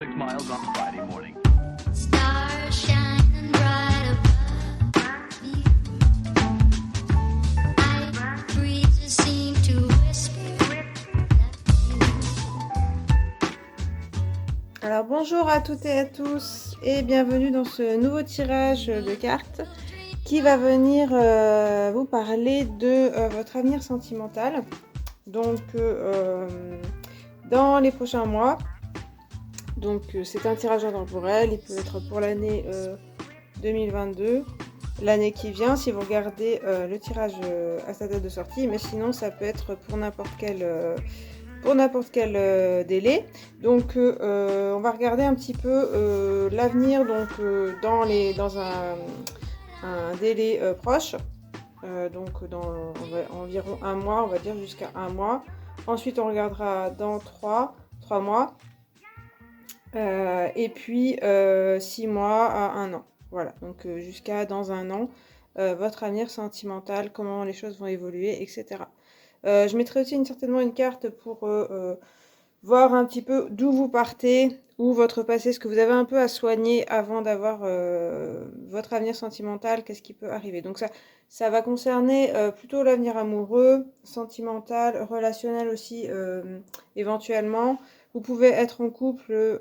6 miles on Friday morning. Stars shining bright above me. Night breezes seem to whisper Alors bonjour à toutes et à tous et bienvenue dans ce nouveau tirage de cartes qui va venir vous parler de votre avenir sentimental. Donc dans les prochains mois. Donc c'est un tirage intemporel, il peut être pour l'année 2022, l'année qui vient si vous regardez le tirage à sa date de sortie, mais sinon ça peut être pour n'importe quel délai. Donc on va regarder un petit peu l'avenir donc dans un délai proche, donc dans environ un mois, on va dire jusqu'à un mois. Ensuite on regardera dans 3 mois. Et puis 6 mois à 1 an. Voilà, donc jusqu'à dans un an, votre avenir sentimental, comment les choses vont évoluer, etc. Je mettrai aussi certainement une carte pour voir un petit peu d'où vous partez, où votre passé, ce que vous avez un peu à soigner avant d'avoir votre avenir sentimental, qu'est-ce qui peut arriver. Donc ça va concerner plutôt l'avenir amoureux, sentimental, relationnel aussi éventuellement. Vous pouvez être en couple,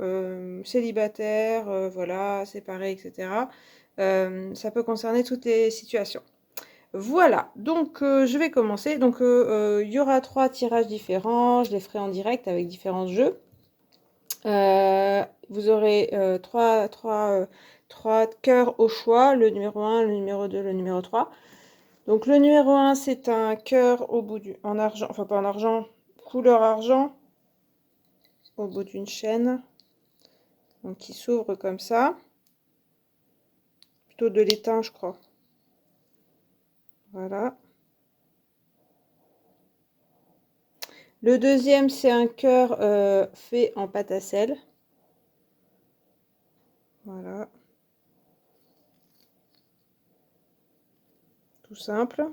célibataire, voilà, séparé, etc. Ça peut concerner toutes les situations. Voilà, donc je vais commencer. Donc il y aura 3 tirages différents, je les ferai en direct avec différents jeux. Vous aurez 3 cœurs au choix, le numéro 1, le numéro 2, le numéro 3. Donc le numéro 1, c'est un cœur au bout en argent, enfin pas en argent, couleur argent, au bout d'une chaîne, donc qui s'ouvre comme ça. Plutôt de l'étain, je crois. Voilà. Le deuxième, c'est un cœur fait en pâte à sel. Voilà. Tout simple.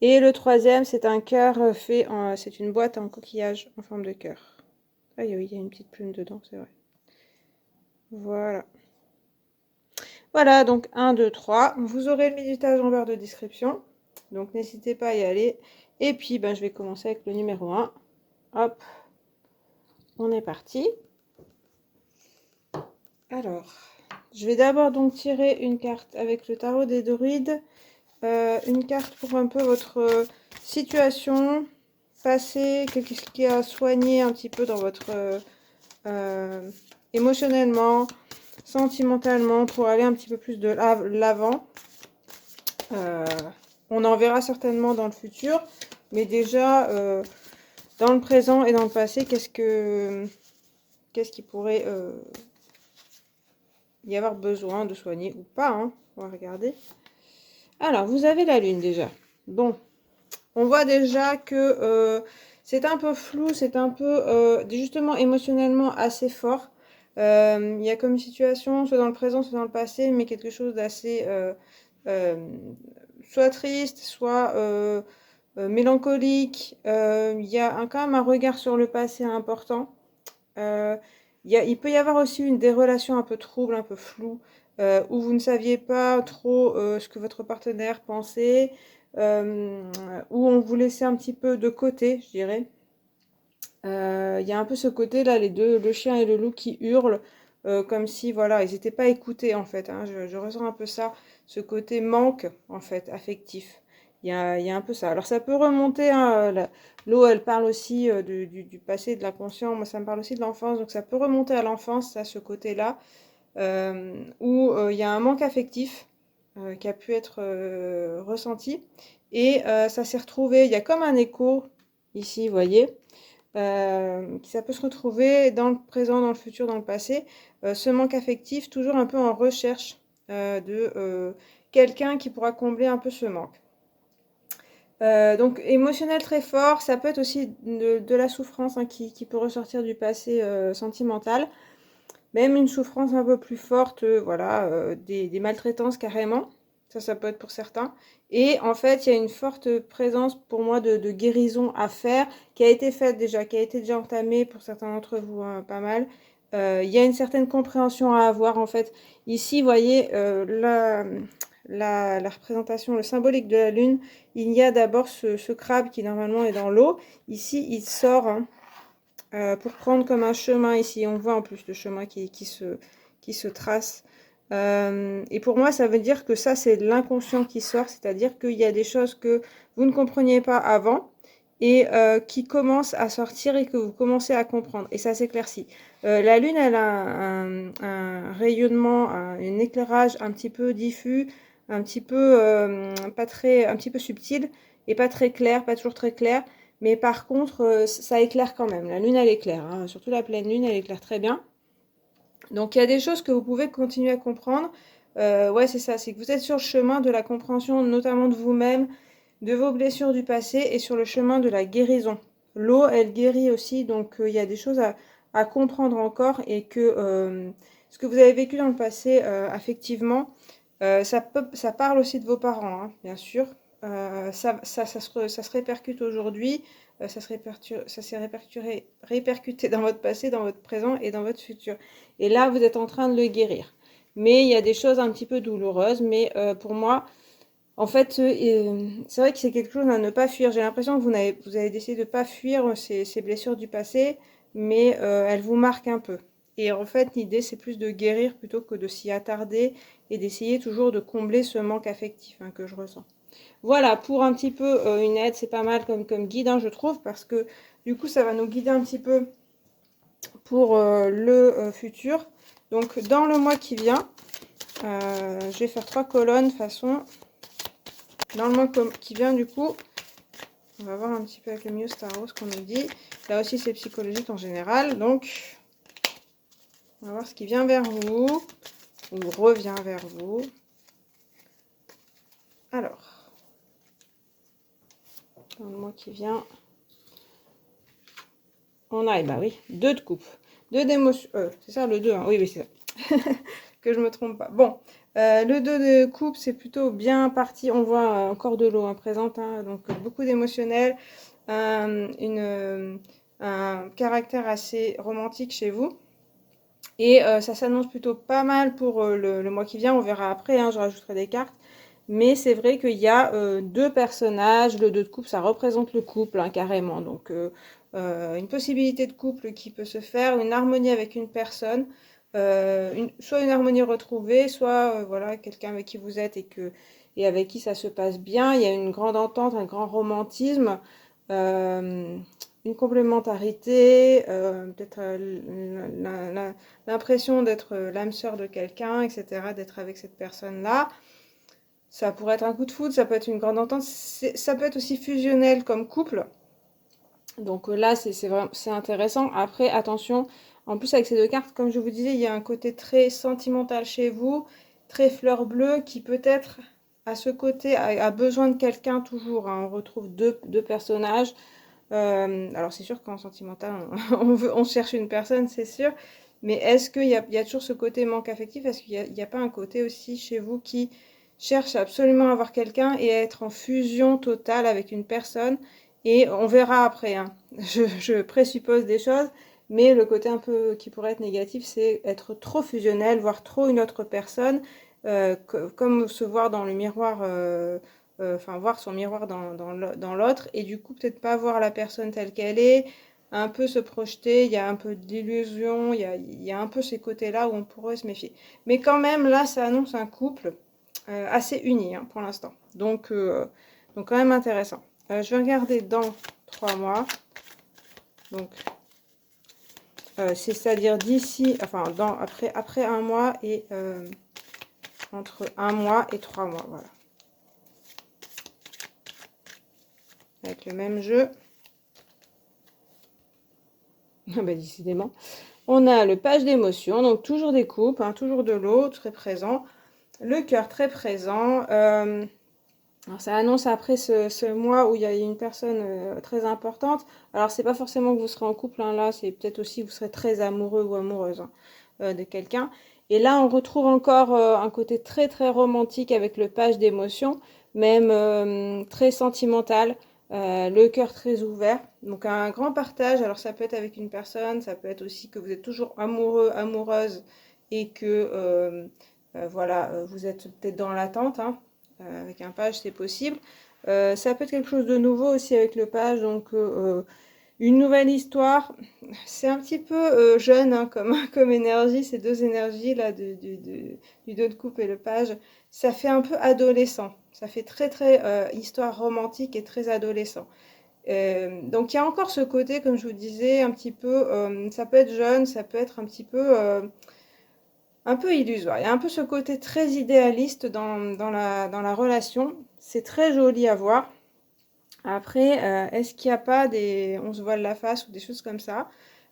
Et le troisième, c'est un cœur fait en... C'est une boîte en coquillage en forme de cœur. Ah oui, il y a une petite plume dedans, c'est vrai. Voilà. Voilà, donc 1, 2, 3. Vous aurez le minutage en barre de description. Donc n'hésitez pas à y aller. Et puis, je vais commencer avec le numéro 1. Hop. On est parti. Alors, je vais d'abord donc tirer une carte avec le tarot des druides. Une carte pour un peu votre situation passée, qu'est-ce qui a soigné un petit peu dans votre émotionnellement, sentimentalement, pour aller un petit peu plus de l'avant. On en verra certainement dans le futur, mais déjà dans le présent et dans le passé, qu'est-ce qui pourrait y avoir besoin de soigner ou pas, hein. On va regarder. Alors, vous avez la lune déjà. Bon, on voit déjà que c'est un peu flou, c'est un peu justement émotionnellement assez fort. Il y a comme une situation, soit dans le présent, soit dans le passé, mais quelque chose d'assez soit triste, soit mélancolique. Il y a quand même un regard sur le passé important. Il peut y avoir aussi des relations un peu troubles, un peu floues, où vous ne saviez pas trop ce que votre partenaire pensait, où on vous laissait un petit peu de côté, je dirais. Il y a un peu ce côté-là, les deux, le chien et le loup qui hurlent, comme si, voilà, ils n'étaient pas écoutés, en fait, hein. Je ressens un peu ça, ce côté manque, en fait, affectif. Il y a un peu ça. Alors, ça peut remonter, hein, l'eau, elle parle aussi du passé, de l'inconscient. Moi, ça me parle aussi de l'enfance, donc ça peut remonter à l'enfance, ça, ce côté-là, où il y a un manque affectif qui a pu être ressenti. Et ça s'est retrouvé, il y a comme un écho, ici, vous voyez. Ça peut se retrouver dans le présent, dans le futur, dans le passé. Ce manque affectif, toujours un peu en recherche de quelqu'un qui pourra combler un peu ce manque. Donc émotionnel très fort, ça peut être aussi de la souffrance, hein, qui peut ressortir du passé sentimental. Même une souffrance un peu plus forte, voilà, des maltraitances carrément. Ça peut être pour certains. Et en fait, il y a une forte présence pour moi de guérison à faire, qui a été faite déjà, qui a été déjà entamée pour certains d'entre vous, hein, pas mal. Il y a une certaine compréhension à avoir en fait. Ici, vous voyez, la représentation, le symbolique de la lune, il y a d'abord ce crabe qui normalement est dans l'eau. Ici, il sort, hein, pour prendre comme un chemin ici. On voit en plus le chemin qui se trace. Et pour moi, ça veut dire que ça, c'est l'inconscient qui sort, c'est-à-dire qu'il y a des choses que vous ne compreniez pas avant et qui commencent à sortir et que vous commencez à comprendre. Et ça s'éclaircit. La Lune, elle a un rayonnement, un éclairage un petit peu diffus, un petit peu pas très, un petit peu subtil et pas très clair, pas toujours très clair. Mais par contre, ça éclaire quand même. La Lune, elle éclaire, hein. Surtout la pleine Lune, elle éclaire très bien. Donc il y a des choses que vous pouvez continuer à comprendre. Ouais, c'est ça, c'est que vous êtes sur le chemin de la compréhension, notamment de vous-même, de vos blessures du passé et sur le chemin de la guérison. L'eau, elle guérit aussi, donc il y a des choses à comprendre encore et que ce que vous avez vécu dans le passé, affectivement, ça parle aussi de vos parents, hein, bien sûr. Ça se répercute aujourd'hui, ça s'est répercuté dans votre passé, dans votre présent et dans votre futur. Et là, vous êtes en train de le guérir. Mais il y a des choses un petit peu douloureuses, mais pour moi, en fait, c'est vrai que c'est quelque chose à ne pas fuir. J'ai l'impression que vous avez décidé de ne pas fuir ces blessures du passé, mais elles vous marquent un peu. Et en fait, l'idée, c'est plus de guérir plutôt que de s'y attarder et d'essayer toujours de combler ce manque affectif, hein, que je ressens. Voilà, pour un petit peu une aide, c'est pas mal comme guide, hein, je trouve, parce que du coup, ça va nous guider un petit peu pour le futur. Donc, dans le mois qui vient, je vais faire 3 colonnes de façon. Dans le mois qui vient, du coup, on va voir un petit peu avec le Mio Staros ce qu'on nous dit. Là aussi, c'est psychologique en général. Donc, on va voir ce qui vient vers vous, ou revient vers vous. Alors, dans le mois qui vient, on a, bah oui, 2 de coupe. 2 d'émotion. C'est ça le 2, hein. Oui, c'est ça. Que je me trompe pas. Bon, le 2 de coupe, c'est plutôt bien parti. On voit encore de l'eau, hein, présente, hein, donc beaucoup d'émotionnel, un caractère assez romantique chez vous. Et ça s'annonce plutôt pas mal pour le mois qui vient. On verra après, hein, je rajouterai des cartes. Mais c'est vrai qu'il y a 2 personnages. Le 2 de coupe, ça représente le couple, hein, carrément. Donc, une possibilité de couple qui peut se faire, une harmonie avec une personne. Soit une harmonie retrouvée, soit voilà, quelqu'un avec qui vous êtes et avec qui ça se passe bien. Il y a une grande entente, un grand romantisme, une complémentarité, peut-être l'impression d'être l'âme sœur de quelqu'un, etc., d'être avec cette personne-là. Ça pourrait être un coup de foudre, ça peut être une grande entente, ça peut être aussi fusionnel comme couple. Donc là, c'est intéressant. Après, attention, en plus avec ces 2 cartes, comme je vous disais, il y a un côté très sentimental chez vous, très fleur bleue, qui peut-être à ce côté a besoin de quelqu'un toujours, hein. On retrouve deux personnages. Alors c'est sûr qu'en sentimental, on cherche une personne, c'est sûr. Mais est-ce qu'il y a toujours ce côté manque affectif? Est-ce qu'il n'y a pas un côté aussi chez vous qui cherche absolument à avoir quelqu'un et à être en fusion totale avec une personne? Et on verra après, hein. Je présuppose des choses, mais le côté un peu qui pourrait être négatif, c'est être trop fusionnel, voir trop une autre personne, comme se voir dans le miroir, enfin voir son miroir dans l'autre, et du coup peut-être pas voir la personne telle qu'elle est, un peu se projeter, il y a un peu d'illusion, il y a un peu ces côtés-là où on pourrait se méfier. Mais quand même, là, ça annonce un couple assez uni, hein, pour l'instant. Donc quand même intéressant. Je vais regarder dans 3 mois. Donc, c'est-à-dire d'ici, enfin, après 1 mois et entre 1 mois et 3 mois. Voilà. Avec le même jeu. Ah bah, décidément. On a le page d'émotion, donc toujours des coupes, hein, toujours de l'eau, très présent. Le cœur très présent. Alors ça annonce après ce mois où il y a une personne très importante. Alors c'est pas forcément que vous serez en couple, hein, là, c'est peut-être aussi que vous serez très amoureux ou amoureuse, hein. de quelqu'un. Et là, on retrouve encore un côté très très romantique avec le page d'émotions, même très sentimental, le cœur très ouvert. Donc un grand partage, alors ça peut être avec une personne, ça peut être aussi que vous êtes toujours amoureux, amoureuse et que voilà, vous êtes peut-être dans l'attente, hein. Avec un page, c'est possible. Ça peut être quelque chose de nouveau aussi avec le page, donc une nouvelle histoire. C'est un petit peu jeune hein, comme énergie, ces deux énergies là du dos de coupe et le page. Ça fait un peu adolescent. Ça fait très très histoire romantique et très adolescent. Donc il y a encore ce côté, comme je vous disais, un petit peu, ça peut être jeune, ça peut être un peu illusoire. Il y a un peu ce côté très idéaliste dans la relation. C'est très joli à voir. Après, est-ce qu'il n'y a pas des on se voile la face ou des choses comme ça?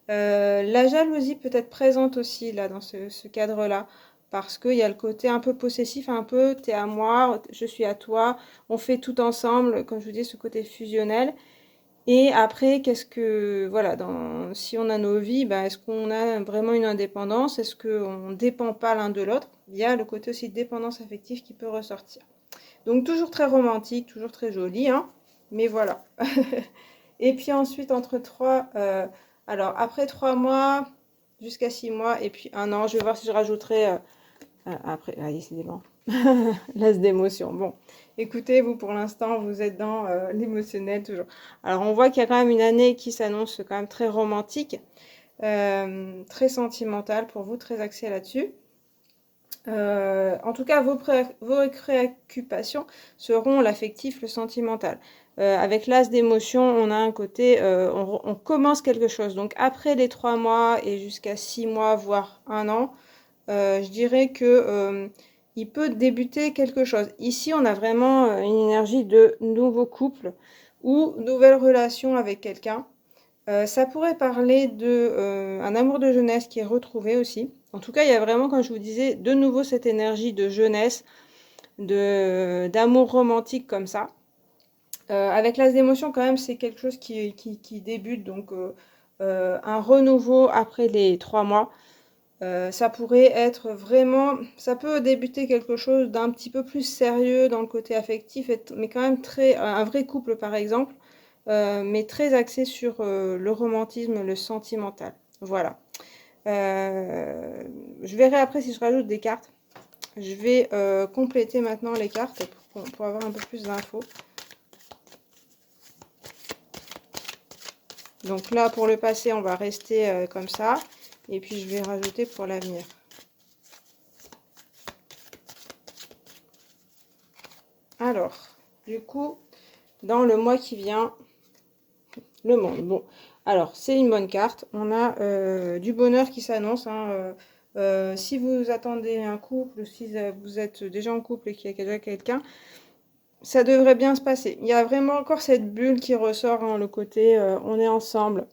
La jalousie peut être présente aussi là dans ce cadre-là, parce qu'il y a le côté un peu possessif, un peu t'es à moi, je suis à toi, on fait tout ensemble, comme je vous dis, ce côté fusionnel. Et après, qu'est-ce que, voilà, si on a nos vies, bah, est-ce qu'on a vraiment une indépendance? Est-ce qu'on ne dépend pas l'un de l'autre? Il y a le côté aussi de dépendance affective qui peut ressortir. Donc toujours très romantique, toujours très joli, hein, mais voilà. Et puis ensuite, alors après 3 mois, jusqu'à 6 mois, et puis un an, je vais voir si je rajouterai après, ah, décidément, laisse d'émotion. Bon, écoutez, vous pour l'instant, vous êtes dans l'émotionnel toujours. Alors on voit qu'il y a quand même une année qui s'annonce quand même très romantique, très sentimentale pour vous, très axée là-dessus. En tout cas, vos préoccupations seront l'affectif, le sentimental. Avec l'as d'émotion, on a un côté, on commence quelque chose. Donc après les 3 mois et jusqu'à 6 mois, voire un an, je dirais que il peut débuter quelque chose. Ici, on a vraiment une énergie de nouveau couple ou nouvelle relation avec quelqu'un. Ça pourrait parler de un amour de jeunesse qui est retrouvé aussi. En tout cas, il y a vraiment, comme je vous disais, de nouveau cette énergie de jeunesse, d'amour romantique comme ça. Avec l'as d'émotion, quand même, c'est quelque chose qui débute, donc un renouveau après les 3 mois. Ça pourrait être vraiment, ça peut débuter quelque chose d'un petit peu plus sérieux dans le côté affectif, mais quand même un vrai couple par exemple, mais très axé sur le romantisme, le sentimental. Voilà. Je verrai après si je rajoute des cartes. Je vais compléter maintenant les cartes pour avoir un peu plus d'infos. Donc là, pour le passé, on va rester comme ça. Et puis, je vais rajouter pour l'avenir. Alors, du coup, dans le mois qui vient, le monde. Bon, alors, c'est une bonne carte. On a du bonheur qui s'annonce, hein. Si vous attendez un couple, ou si vous êtes déjà en couple et qu'il y a déjà quelqu'un, ça devrait bien se passer. Il y a vraiment encore cette bulle qui ressort, hein, le côté on est ensemble.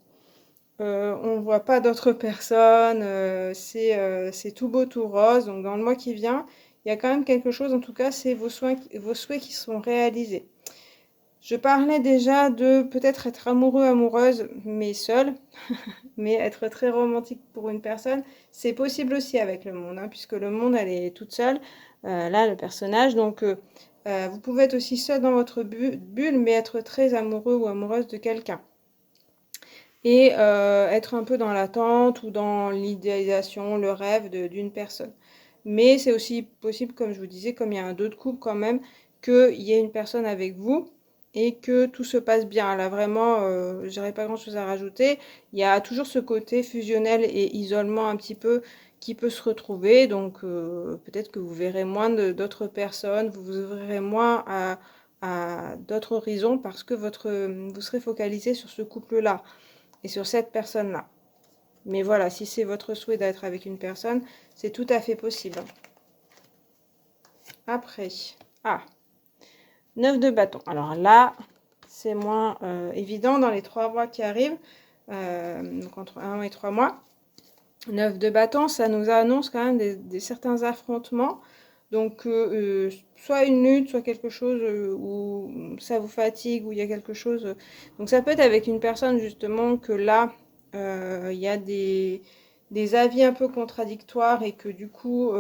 On ne voit pas d'autres personnes, c'est tout beau, tout rose. Donc dans le mois qui vient, il y a quand même quelque chose, en tout cas, c'est vos souhaits qui sont réalisés. Je parlais déjà de peut-être être amoureux, amoureuse, mais seule, mais être très romantique pour une personne, c'est possible aussi avec le monde, hein, puisque le monde, elle est toute seule, là, le personnage. Donc vous pouvez être aussi seul dans votre bulle, mais être très amoureux ou amoureuse de quelqu'un et être un peu dans l'attente ou dans l'idéalisation, le rêve d'une personne. Mais c'est aussi possible, comme je vous disais, comme il y a un dos de couple quand même, qu'il y ait une personne avec vous et que tout se passe bien. Là, vraiment, je n'aurais pas grand-chose à rajouter. Il y a toujours ce côté fusionnel et isolement un petit peu qui peut se retrouver. Donc, peut-être que vous verrez moins d'autres personnes, vous vous ouvrirez moins à d'autres horizons parce que vous serez focalisé sur ce couple-là et sur cette personne-là. Mais voilà, si c'est votre souhait d'être avec une personne, c'est tout à fait possible. Après, 9 de bâton. Alors là, c'est moins évident dans les 3 mois qui arrivent, donc entre 1 et 3 mois. 9 de bâton, ça nous annonce quand même certains affrontements. Donc, soit une lutte, soit quelque chose où ça vous fatigue, où il y a quelque chose. Donc, ça peut être avec une personne justement que là, il y a des avis un peu contradictoires et que du coup,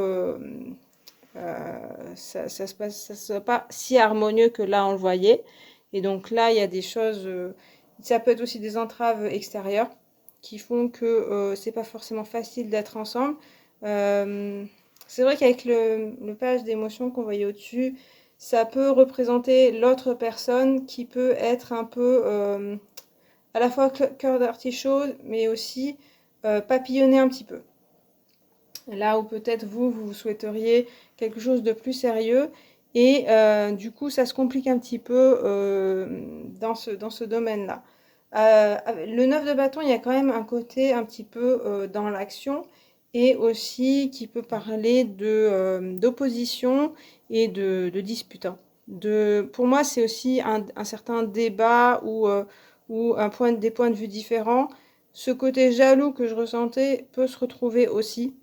ça se passe, ça soit pas si harmonieux que là on le voyait. Et donc là, il y a des choses, ça peut être aussi des entraves extérieures qui font que c'est pas forcément facile d'être ensemble. Euh, c'est vrai qu'avec le page d'émotions qu'on voyait au-dessus, ça peut représenter l'autre personne qui peut être un peu à la fois cœur d'artichaut, mais aussi papillonner un petit peu. Là où peut-être vous souhaiteriez quelque chose de plus sérieux. Et du coup, ça se complique un petit peu dans ce domaine-là. Le 9 de bâton, il y a quand même un côté un petit peu dans l'action et aussi qui peut parler d'opposition et de dispute, hein. Pour moi, c'est aussi un certain débat ou des points de vue différents. Ce côté jaloux que je ressentais peut se retrouver aussi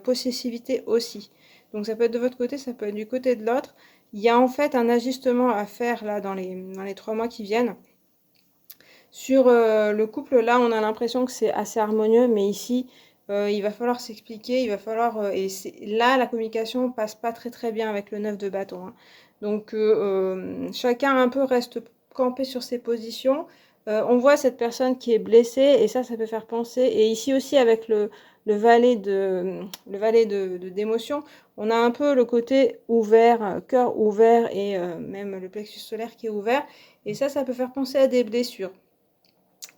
possessivité aussi. Donc ça peut être de votre côté, ça peut être du côté de l'autre. Il y a en fait un ajustement à faire là dans les 3 mois qui viennent. Sur le couple, là, on a l'impression que c'est assez harmonieux, mais ici, il va falloir s'expliquer, il va falloir... là, la communication passe pas très très bien avec le 9 de bâton, hein. Donc chacun un peu reste campé sur ses positions. On voit cette personne qui est blessée et ça peut faire penser. Et ici aussi avec le valet d'émotion, on a un peu le côté ouvert, cœur ouvert et même le plexus solaire qui est ouvert. Et ça peut faire penser à des blessures.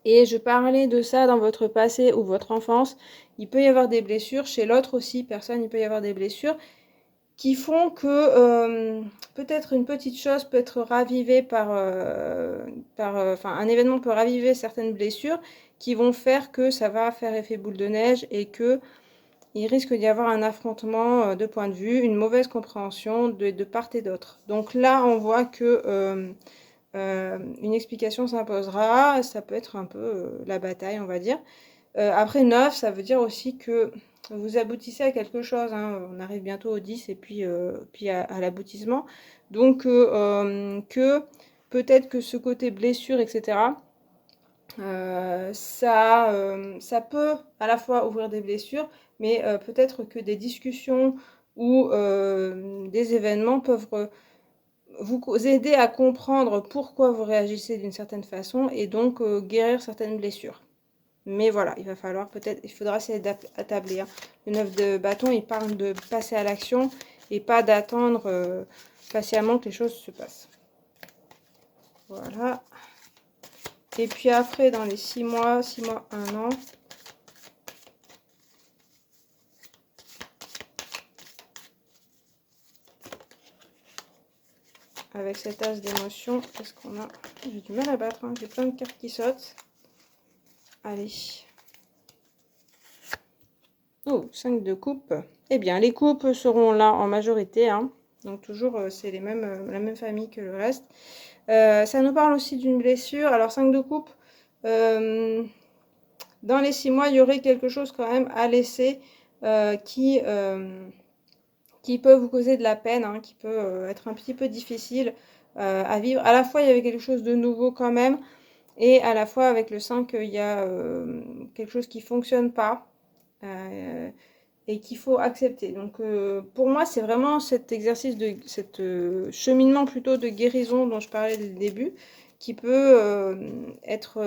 Et je parlais de ça dans votre passé ou votre enfance. Il peut y avoir des blessures, chez l'autre aussi, personne, il peut y avoir des blessures qui font que peut-être une petite chose peut être ravivée enfin un événement peut raviver certaines blessures qui vont faire que ça va faire effet boule de neige et que il risque d'y avoir un affrontement de point de vue, une mauvaise compréhension de part et d'autre. Donc là, on voit que une explication s'imposera, ça peut être un peu la bataille, on va dire. Après 9, ça veut dire aussi que vous aboutissez à quelque chose, hein. On arrive bientôt au 10 et puis à l'aboutissement. Donc que peut-être que ce côté blessure, etc., ça peut à la fois ouvrir des blessures, mais peut-être que des discussions ou des événements peuvent vous aider à comprendre pourquoi vous réagissez d'une certaine façon et donc guérir certaines blessures. Mais voilà, il va falloir peut-être, il faudra s'attablir. Le 9 de bâton, il parle de passer à l'action et pas d'attendre patiemment que les choses se passent. Voilà. Et puis après, dans les 6 mois, 1 an, avec cet as d'émotion, qu'est-ce qu'on a? J'ai du mal à battre, hein. J'ai plein de cartes qui sautent. Allez. Oh, 5 de coupe. Eh bien, les coupes seront là en majorité, hein. Donc toujours, c'est la même famille que le reste. Ça nous parle aussi d'une blessure. Alors, 5 de coupe, dans les 6 mois, il y aurait quelque chose quand même à laisser qui peut vous causer de la peine, hein, qui peut être un petit peu difficile à vivre. À la fois, il y avait quelque chose de nouveau quand même, et à la fois avec le 5, il y a quelque chose qui ne fonctionne pas et qu'il faut accepter. Donc pour moi, c'est vraiment cet exercice, cet cheminement plutôt de guérison dont je parlais dès le début, qui peut être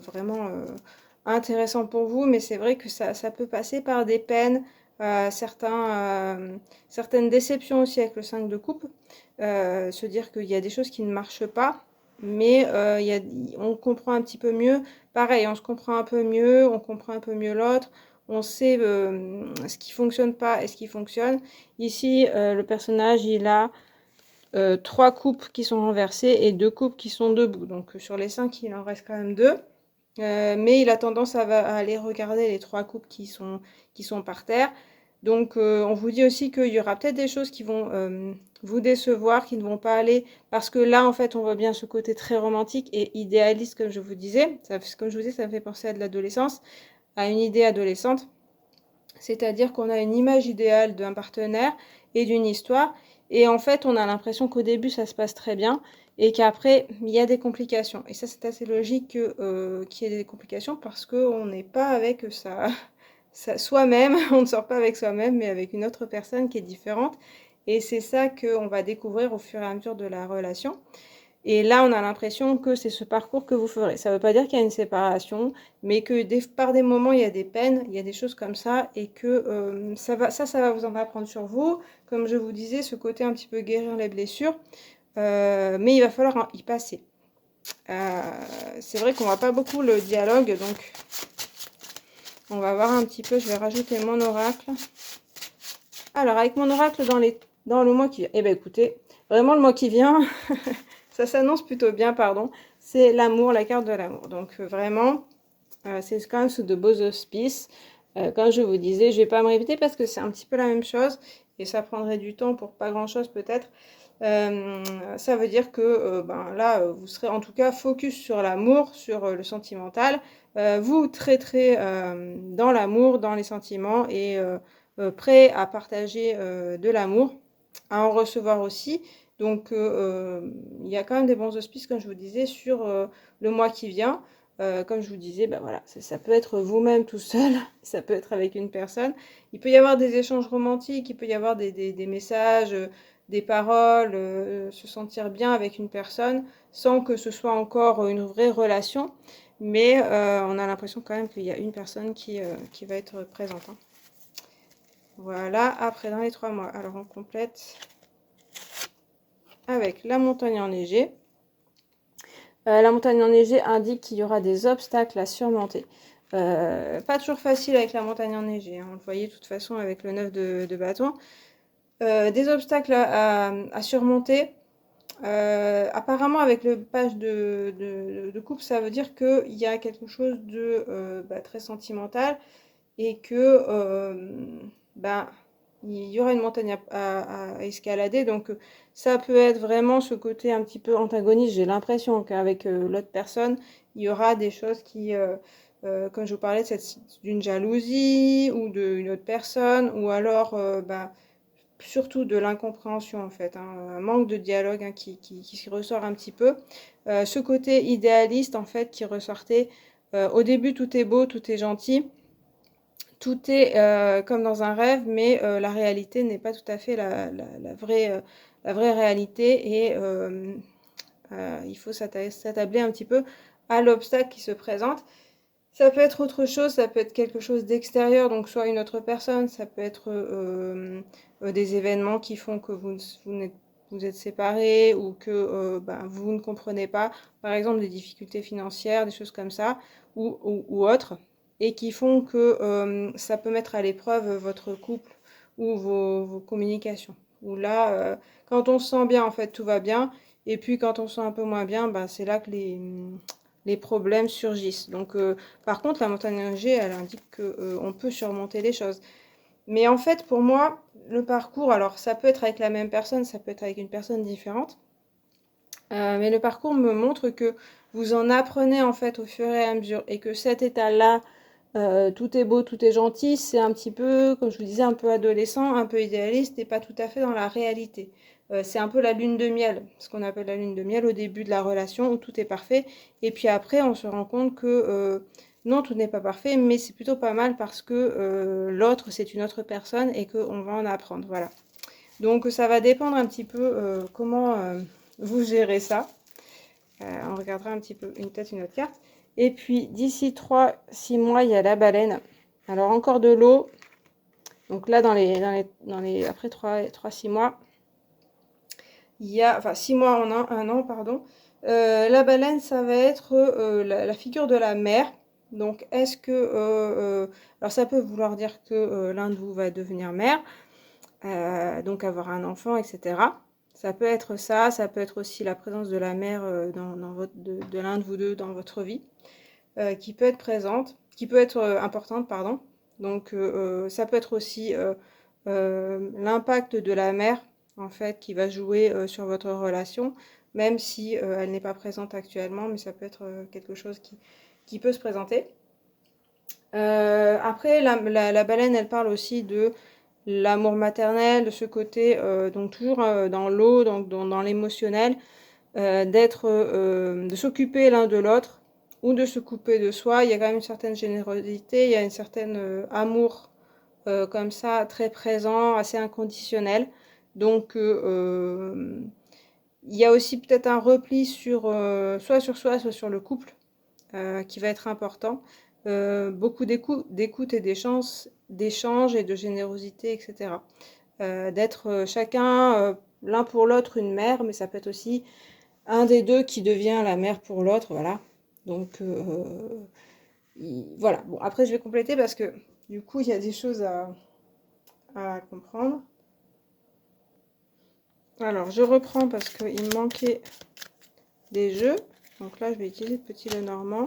vraiment intéressant pour vous, mais c'est vrai que ça peut passer par des peines, certaines déceptions aussi avec le 5 de coupe, se dire qu'il y a des choses qui ne marchent pas, mais on comprend un petit peu mieux, pareil, on se comprend un peu mieux, on comprend un peu mieux l'autre, on sait ce qui fonctionne pas et ce qui fonctionne. Ici, le personnage, il a 3 coupes qui sont renversées et 2 coupes qui sont debout. Donc sur les 5, il en reste quand même 2. Mais il a tendance à aller regarder les 3 coupes qui sont par terre. Donc on vous dit aussi qu'il y aura peut-être des choses qui vont vous décevoir, qui ne vont pas aller. Parce que là, en fait, on voit bien ce côté très romantique et idéaliste, comme je vous disais. Comme je vous disais, ça me fait penser à de l'adolescence, à une idée adolescente. C'est-à-dire qu'on a une image idéale d'un partenaire et d'une histoire. Et en fait, on a l'impression qu'au début, ça se passe très bien et qu'après, il y a des complications. Et ça, c'est assez logique qu'il y ait des complications parce qu'on n'est pas avec soi-même, on ne sort pas avec soi-même, mais avec une autre personne qui est différente. Et c'est ça qu'on va découvrir au fur et à mesure de la relation. Et là, on a l'impression que c'est ce parcours que vous ferez. Ça ne veut pas dire qu'il y a une séparation, mais que par des moments, il y a des peines, il y a des choses comme ça, et que ça va vous en apprendre sur vous. Comme je vous disais, ce côté un petit peu guérir les blessures, mais il va falloir y passer. C'est vrai qu'on voit pas beaucoup le dialogue, donc on va voir un petit peu. Je vais rajouter mon oracle. Alors, avec mon oracle dans le mois qui vient, eh bien écoutez, vraiment le mois qui vient, ça s'annonce plutôt bien, pardon. C'est l'amour, la carte de l'amour. Donc vraiment, c'est quand même sous de beaux auspices. Comme je vous disais, je vais pas me répéter parce que c'est un petit peu la même chose et ça prendrait du temps pour pas grand-chose peut-être. Ça veut dire que ben, là, vous serez en tout cas focus sur l'amour, sur le sentimental. Vous très dans l'amour, dans les sentiments et prêt à partager de l'amour, à en recevoir aussi. Donc, il y a quand même des bons auspices, comme je vous disais, sur le mois qui vient. Comme je vous disais, ben voilà, ça peut être vous-même tout seul, ça peut être avec une personne. Il peut y avoir des échanges romantiques, il peut y avoir des messages, des paroles, se sentir bien avec une personne sans que ce soit encore une vraie relation. Mais on a l'impression quand même qu'il y a une personne qui va être présente. Hein. Voilà, après dans les 3 mois. Alors on complète avec la montagne enneigée. La montagne enneigée indique qu'il y aura des obstacles à surmonter. Pas toujours facile avec la montagne enneigée, hein. On le voyait de toute façon avec le 9 de bâton. Des obstacles à surmonter. Apparemment avec le page de coupe, ça veut dire qu'il y a quelque chose de très sentimental et que ben, il y aura une montagne à escalader. Donc ça peut être vraiment ce côté un petit peu antagoniste. J'ai l'impression qu'avec l'autre personne, il y aura des choses qui, comme je vous parlais, d'une jalousie ou d'une autre personne, ou alors surtout de l'incompréhension en fait, hein, un manque de dialogue hein, qui ressort un petit peu. Ce côté idéaliste en fait qui ressortait. Au début tout est beau, tout est gentil. Tout est comme dans un rêve, mais la réalité n'est pas tout à fait la vraie réalité et il faut s'attabler un petit peu à l'obstacle qui se présente. Ça peut être autre chose, ça peut être quelque chose d'extérieur, donc soit une autre personne, ça peut être des événements qui font que vous êtes séparés ou que vous ne comprenez pas, par exemple des difficultés financières, des choses comme ça, ou autres, et qui font que ça peut mettre à l'épreuve votre couple ou vos communications. Où là, quand on se sent bien, en fait, tout va bien, et puis quand on se sent un peu moins bien, c'est là que les problèmes surgissent. Donc, par contre, la montagne enneigée, elle indique qu'on peut surmonter les choses. Mais en fait, pour moi, le parcours, alors ça peut être avec la même personne, ça peut être avec une personne différente. Mais le parcours me montre que vous en apprenez en fait au fur et à mesure et que cet état-là, tout est beau, tout est gentil, c'est un petit peu, comme je vous disais, un peu adolescent, un peu idéaliste et pas tout à fait dans la réalité. C'est un peu la lune de miel, ce qu'on appelle la lune de miel au début de la relation où tout est parfait. Et puis après, on se rend compte que non, tout n'est pas parfait, mais c'est plutôt pas mal parce que l'autre, c'est une autre personne et qu'on va en apprendre. Voilà. Donc ça va dépendre un petit peu comment vous gérez ça. On regardera un petit peu peut-être une autre carte. Et puis d'ici 3-6 mois, il y a la baleine. Alors encore de l'eau. Donc là, après 3-6 mois, il y a, enfin 6 mois en un an, pardon. La baleine, ça va être la figure de la mer. Donc est-ce que, alors ça peut vouloir dire que l'un de vous va devenir mère, donc avoir un enfant, etc. Ça peut être ça, ça peut être aussi la présence de la mère de l'un de vous deux dans votre vie, qui peut être présente, qui peut être importante, pardon. Donc ça peut être aussi l'impact de la mère, en fait, qui va jouer sur votre relation, même si elle n'est pas présente actuellement, mais ça peut être quelque chose qui peut se présenter. Après, la baleine, elle parle aussi de l'amour maternel, de ce côté, donc toujours dans l'eau, donc dans l'émotionnel, de s'occuper l'un de l'autre, ou de se couper de soi. Il y a quand même une certaine générosité, il y a une certaine amour comme ça, très présent, assez inconditionnel. Donc, il y a aussi peut-être un repli sur soit sur soi, soit sur le couple qui va être important. Beaucoup d'écoute et d'échanges et de générosité, etc. D'être chacun l'un pour l'autre une mère, mais ça peut être aussi un des deux qui devient la mère pour l'autre, voilà. Donc voilà. Bon, après je vais compléter parce que du coup il y a des choses à comprendre. Alors je reprends parce qu'il me manquait des jeux. Donc là je vais utiliser le petit Lenormand.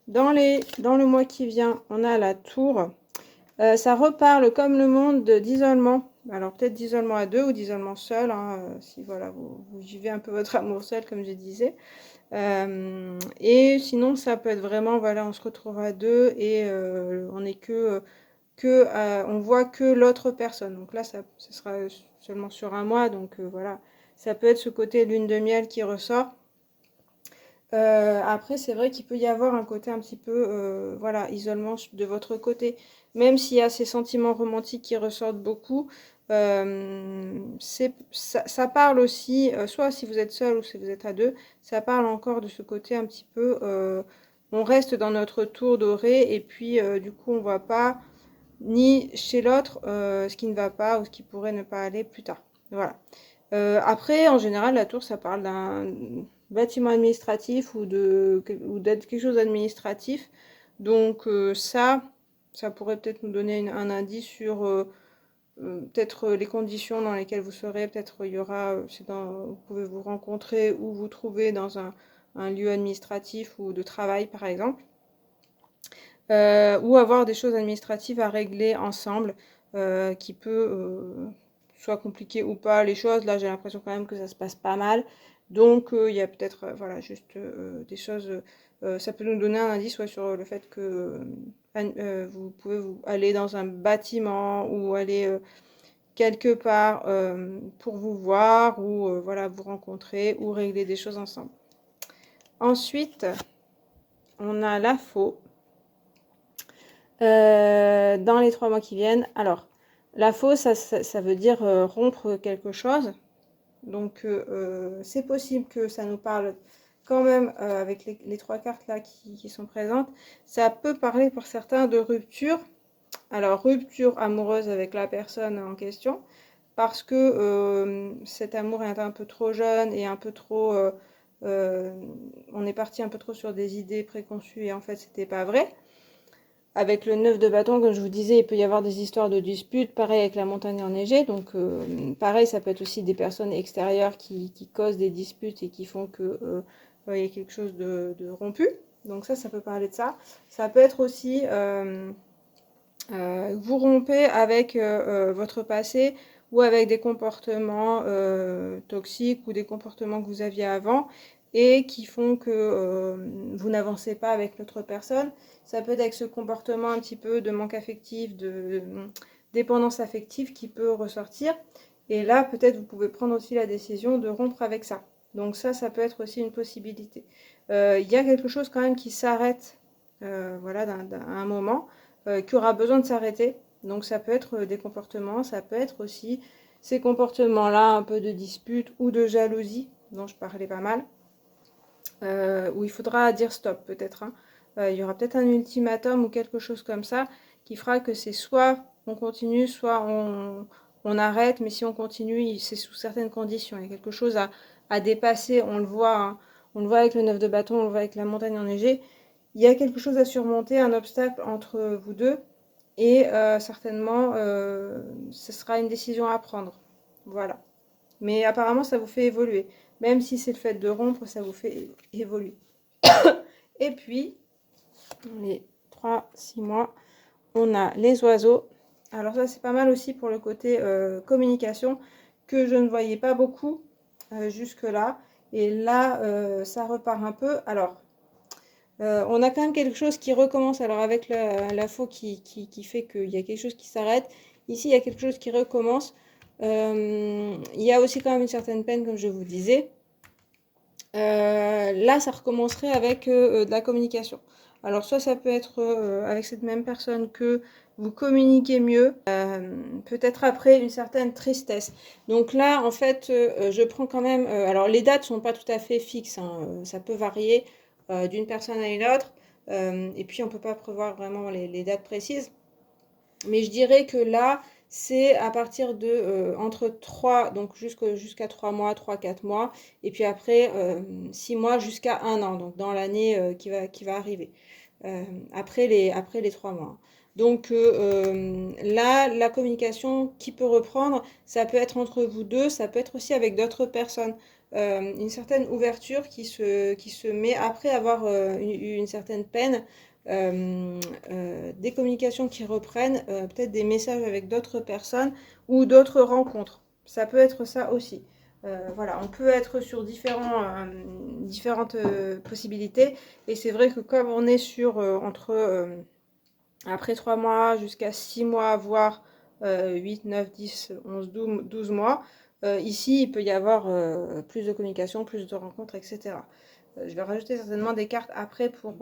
Dans le mois qui vient, on a la tour. Ça reparle comme le monde d'isolement. Alors peut-être d'isolement à deux ou d'isolement seul, hein, si voilà, vous vivez un peu votre amour seul, comme je disais. Et sinon, ça peut être vraiment, voilà, on se retrouve à deux et on est on voit que l'autre personne. Donc là, ça sera seulement sur un mois, donc voilà. Ça peut être ce côté lune de miel qui ressort. Après, c'est vrai qu'il peut y avoir un côté un petit peu, voilà, isolement de votre côté. Même s'il y a ces sentiments romantiques qui ressortent beaucoup, ça parle aussi, soit si vous êtes seul ou si vous êtes à deux, ça parle encore de ce côté un petit peu, on reste dans notre tour doré et puis du coup on voit pas ni chez l'autre ce qui ne va pas ou ce qui pourrait ne pas aller plus tard. Voilà. Après, en général, la tour, ça parle d'un bâtiment administratif ou d'être quelque chose d'administratif. Donc ça pourrait peut-être nous donner un indice sur peut-être les conditions dans lesquelles vous serez. Peut-être il y aura, vous pouvez vous rencontrer ou vous trouver dans un lieu administratif ou de travail, par exemple. Ou avoir des choses administratives à régler ensemble qui peut soit compliquer ou pas les choses. Là, j'ai l'impression quand même que ça se passe pas mal. Donc, il y a peut-être, voilà, juste des choses. Ça peut nous donner un indice ouais, sur le fait que vous pouvez aller dans un bâtiment ou aller quelque part pour vous voir ou voilà, vous rencontrer ou régler des choses ensemble. Ensuite, on a la faux. Dans les 3 mois qui viennent. Alors, la faux, ça veut dire rompre quelque chose. Donc, c'est possible que ça nous parle quand même avec les 3 cartes là qui sont présentes. Ça peut parler pour certains de rupture. Alors, rupture amoureuse avec la personne en question. Parce que cet amour est un peu trop jeune et un peu trop... on est parti un peu trop sur des idées préconçues et en fait, c'était pas vrai. Avec le 9 de bâton, comme je vous disais, il peut y avoir des histoires de disputes, pareil avec la montagne enneigée. Donc, pareil, ça peut être aussi des personnes extérieures qui causent des disputes et qui font que il y a quelque chose de rompu. Donc ça peut parler de ça. Ça peut être aussi, vous rompez avec votre passé ou avec des comportements toxiques ou des comportements que vous aviez avant et qui font que vous n'avancez pas avec l'autre personne. Ça peut être avec ce comportement un petit peu de manque affectif, de dépendance affective qui peut ressortir. Et là, peut-être vous pouvez prendre aussi la décision de rompre avec ça. Donc ça peut être aussi une possibilité. Il y a quelque chose quand même qui s'arrête voilà, à un moment, qui aura besoin de s'arrêter. Donc ça peut être des comportements, ça peut être aussi ces comportements-là, un peu de dispute ou de jalousie, dont je parlais pas mal, où il faudra dire stop peut-être. Hein. Il y aura peut-être un ultimatum ou quelque chose comme ça qui fera que c'est soit on continue, soit on arrête, mais si on continue, c'est sous certaines conditions. Il y a quelque chose à dépasser, on le voit, hein. On le voit avec le 9 de bâton, on le voit avec la montagne enneigée. Il y a quelque chose à surmonter, un obstacle entre vous deux, et certainement, ce sera une décision à prendre. Voilà. Mais apparemment, ça vous fait évoluer. Même si c'est le fait de rompre, ça vous fait évoluer. Et puis, les 3-6 mois, on a les oiseaux. Alors ça, c'est pas mal aussi pour le côté communication, que je ne voyais pas beaucoup jusque-là. Et là, ça repart un peu. Alors, on a quand même quelque chose qui recommence. Alors avec la faux qui fait qu'il y a quelque chose qui s'arrête. Ici, il y a quelque chose qui recommence. Il y a aussi quand même une certaine peine, comme je vous disais. Là, ça recommencerait avec de la communication. Alors, soit ça peut être avec cette même personne que vous communiquez mieux, peut-être après une certaine tristesse. Donc là, en fait, je prends quand même. Alors, les dates sont pas tout à fait fixes, hein, ça peut varier d'une personne à une autre. Et puis, on peut pas prévoir vraiment les dates précises. Mais je dirais que là, c'est à partir de entre 3, donc jusqu'à 3 mois, 3 4 mois, et puis après 6 mois jusqu'à 1 an, donc dans l'année qui va arriver, après les 3 mois. Donc là, la communication qui peut reprendre, ça peut être entre vous deux, ça peut être aussi avec d'autres personnes. Une certaine ouverture qui se met après avoir eu une certaine peine, des communications qui reprennent, peut-être des messages avec d'autres personnes ou d'autres rencontres. Ça peut être ça aussi. Voilà, on peut être sur différentes possibilités. Et c'est vrai que comme on est sur entre après 3 mois jusqu'à 6 mois, voire 8, 9, 10, 11, 12 mois, ici il peut y avoir plus de communication, plus de rencontres, etc. Je vais rajouter certainement des cartes après pour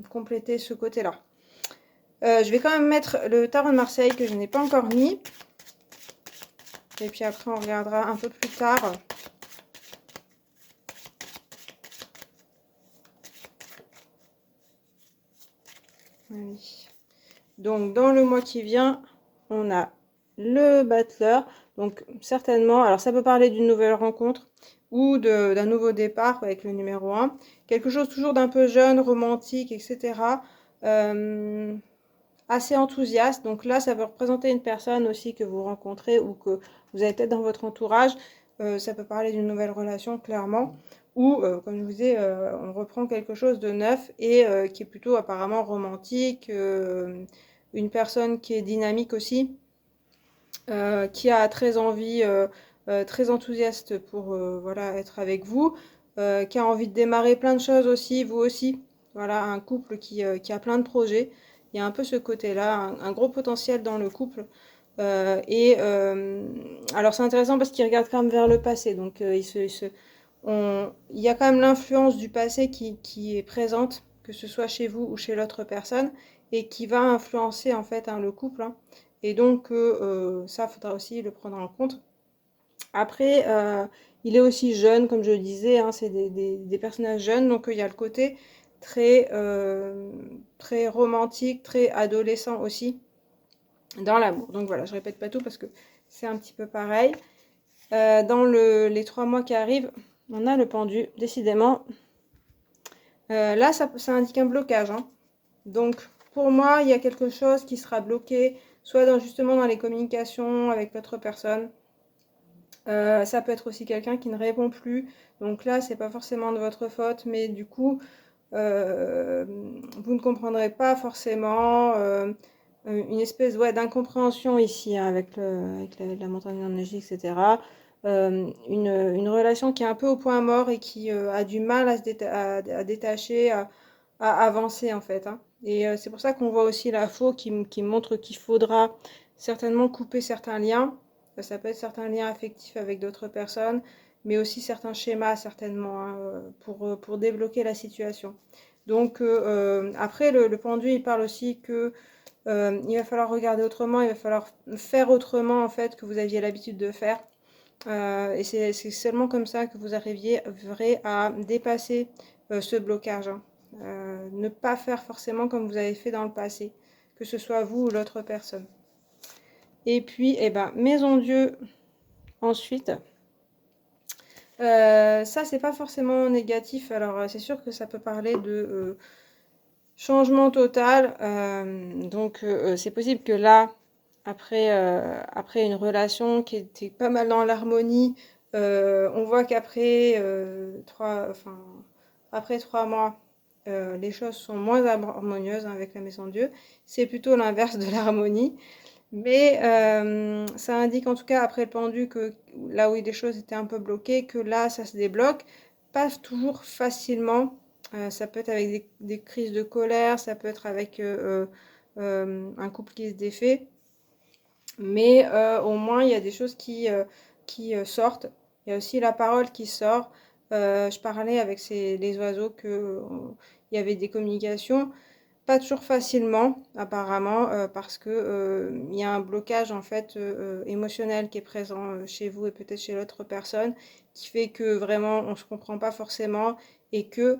compléter ce côté-là. Je vais quand même mettre le tarot de Marseille que je n'ai pas encore mis. Et puis après, on regardera un peu plus tard. Oui. Donc, dans le mois qui vient, on a le battleur. Donc, certainement, alors ça peut parler d'une nouvelle rencontre ou d'un nouveau départ avec le numéro 1. Quelque chose toujours d'un peu jeune, romantique, etc. Assez enthousiaste. Donc là, ça peut représenter une personne aussi que vous rencontrez ou que vous avez peut-être dans votre entourage. Ça peut parler d'une nouvelle relation, clairement. Ou, comme je vous disais, on reprend quelque chose de neuf et qui est plutôt apparemment romantique. Une personne qui est dynamique aussi, qui a très envie, très enthousiaste pour voilà, être avec vous, qui a envie de démarrer plein de choses aussi, vous aussi. Voilà, un couple qui a plein de projets. Il y a un peu ce côté-là, un gros potentiel dans le couple. Alors c'est intéressant parce qu'il regarde quand même vers le passé. Donc il y a quand même l'influence du passé qui est présente, que ce soit chez vous ou chez l'autre personne, et qui va influencer en fait hein, le couple. Hein. Et donc ça, il faudra aussi le prendre en compte. Après, il est aussi jeune, comme je le disais, hein, c'est des personnages jeunes, donc il y a le côté très romantique, très adolescent aussi dans l'amour. Donc voilà, je répète pas tout parce que c'est un petit peu pareil. Dans les 3 mois qui arrivent, on a le pendu, décidément. Là, ça indique un blocage. Hein. Donc, pour moi, il y a quelque chose qui sera bloqué, soit justement dans les communications avec l'autre personne. Ça peut être aussi quelqu'un qui ne répond plus. Donc là, c'est pas forcément de votre faute, mais du coup, vous ne comprendrez pas forcément. Une espèce ouais, d'incompréhension ici hein, avec la montagne d'énergie, etc. Une relation qui est un peu au point mort et qui a du mal à détacher, à avancer en fait. Hein. Et c'est pour ça qu'on voit aussi la faux qui montre qu'il faudra certainement couper certains liens. Ça peut être certains liens affectifs avec d'autres personnes, mais aussi certains schémas certainement hein, pour débloquer la situation. Donc après, le pendu, il parle aussi que il va falloir regarder autrement, il va falloir faire autrement en fait que vous aviez l'habitude de faire. Et c'est seulement comme ça que vous arriverez à dépasser ce blocage. Hein. Ne pas faire forcément comme vous avez fait dans le passé, que ce soit vous ou l'autre personne. Et puis, eh ben, maison Dieu ensuite. Ça, c'est pas forcément négatif. Alors, c'est sûr que ça peut parler de changement total. Donc, c'est possible que là, après une relation qui était pas mal dans l'harmonie, on voit qu'après après 3 mois, les choses sont moins harmonieuses hein, avec la maison de Dieu. C'est plutôt l'inverse de l'harmonie. Mais ça indique en tout cas après le pendu que là où les choses étaient un peu bloquées, que là ça se débloque, pas toujours facilement. Ça peut être avec des crises de colère, ça peut être avec un couple qui se défait, mais au moins il y a des choses qui sortent. Il y a aussi la parole qui sort. Je parlais avec les oiseaux que il y avait des communications, pas toujours facilement apparemment, parce que il y a un blocage en fait émotionnel qui est présent chez vous et peut-être chez l'autre personne, qui fait que vraiment on se comprend pas forcément et que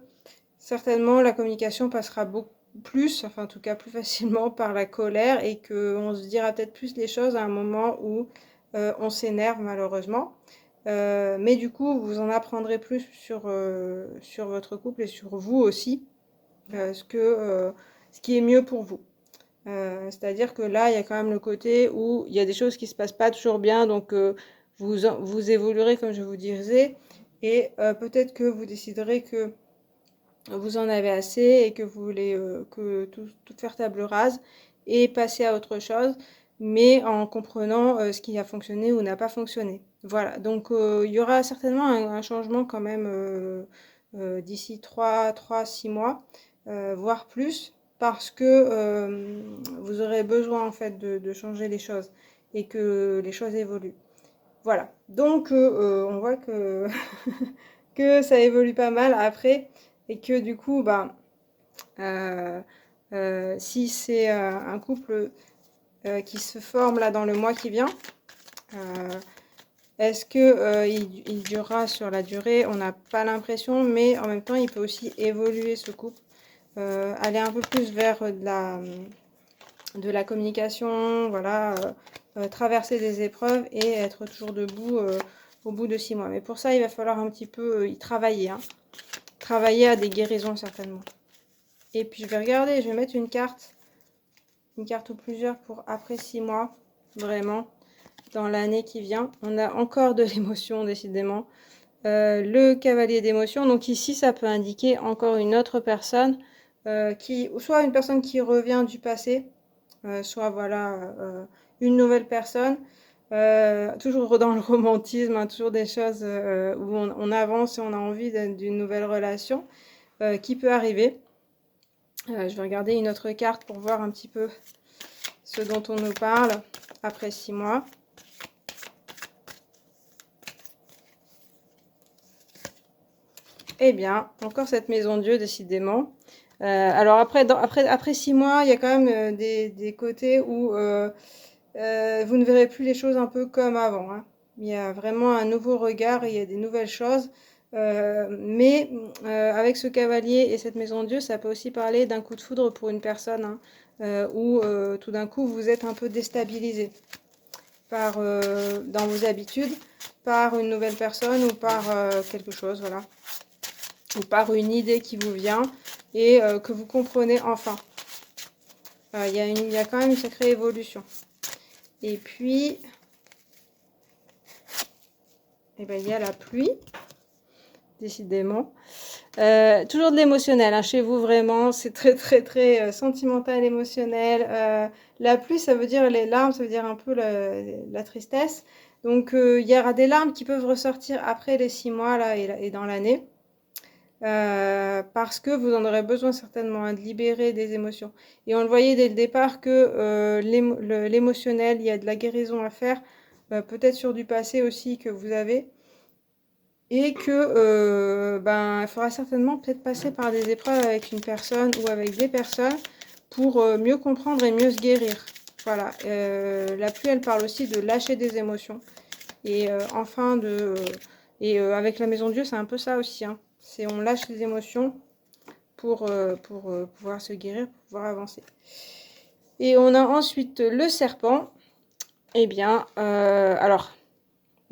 certainement la communication passera beaucoup plus, enfin en tout cas plus facilement par la colère et que on se dira peut-être plus les choses à un moment où on s'énerve malheureusement. Mais du coup, vous en apprendrez plus sur votre couple et sur vous aussi, ce qui est mieux pour vous. C'est-à-dire que là, il y a quand même le côté où il y a des choses qui se passent pas toujours bien, donc vous évoluerez comme je vous disais, et peut-être que vous déciderez que vous en avez assez et que vous voulez tout faire table rase et passer à autre chose, mais en comprenant ce qui a fonctionné ou n'a pas fonctionné. Voilà, donc il y aura certainement un changement quand même d'ici 6 mois, voire plus, parce que vous aurez besoin en fait de changer les choses et que les choses évoluent. Voilà, donc on voit que, que ça évolue pas mal après et que du coup, bah, euh, si c'est un couple qui se forme là dans le mois qui vient, euh, est-ce que il durera sur la durée? On n'a pas l'impression, mais en même temps, il peut aussi évoluer ce couple, aller un peu plus vers de la communication, voilà, traverser des épreuves et être toujours debout au bout de 6 mois. Mais pour ça, il va falloir un petit peu y travailler, hein. Travailler à des guérisons certainement. Et puis je vais regarder, je vais mettre une carte ou plusieurs pour après 6 mois, vraiment, dans l'année qui vient. On a encore de l'émotion, décidément. Le cavalier d'émotion, donc ici, ça peut indiquer encore une autre personne, soit une personne qui revient du passé, soit voilà, une nouvelle personne. Toujours dans le romantisme, hein, toujours des choses où on avance et on a envie d'une nouvelle relation qui peut arriver. Je vais regarder une autre carte pour voir un petit peu ce dont on nous parle après 6 mois. Eh bien, encore cette maison Dieu, décidément. Alors après 6 mois, il y a quand même des côtés où vous ne verrez plus les choses un peu comme avant, hein. Il y a vraiment un nouveau regard et il y a des nouvelles choses. Mais avec ce cavalier et cette maison Dieu, ça peut aussi parler d'un coup de foudre pour une personne, hein, où tout d'un coup vous êtes un peu déstabilisé dans vos habitudes, par une nouvelle personne ou par quelque chose, voilà, ou par une idée qui vous vient et que vous comprenez enfin. Il y a quand même une sacrée évolution. Et puis, eh ben, il y a la pluie, décidément. Toujours de l'émotionnel, hein, chez vous, vraiment. C'est très, très, très sentimental, émotionnel. La pluie, ça veut dire les larmes, ça veut dire un peu la tristesse. Donc, il y aura des larmes qui peuvent ressortir après les 6 mois là, et dans l'année. Parce que vous en aurez besoin certainement, hein, de libérer des émotions. Et on le voyait dès le départ que l'émotionnel, il y a de la guérison à faire, peut-être sur du passé aussi que vous avez, et que ben, il faudra certainement peut-être passer par des épreuves avec une personne ou avec des personnes pour mieux comprendre et mieux se guérir. Voilà, la pluie, elle parle aussi de lâcher des émotions. Et avec la maison de Dieu, c'est un peu ça aussi, hein. C'est on lâche les émotions pour pouvoir se guérir, pour pouvoir avancer. Et on a ensuite le serpent. Eh bien, alors,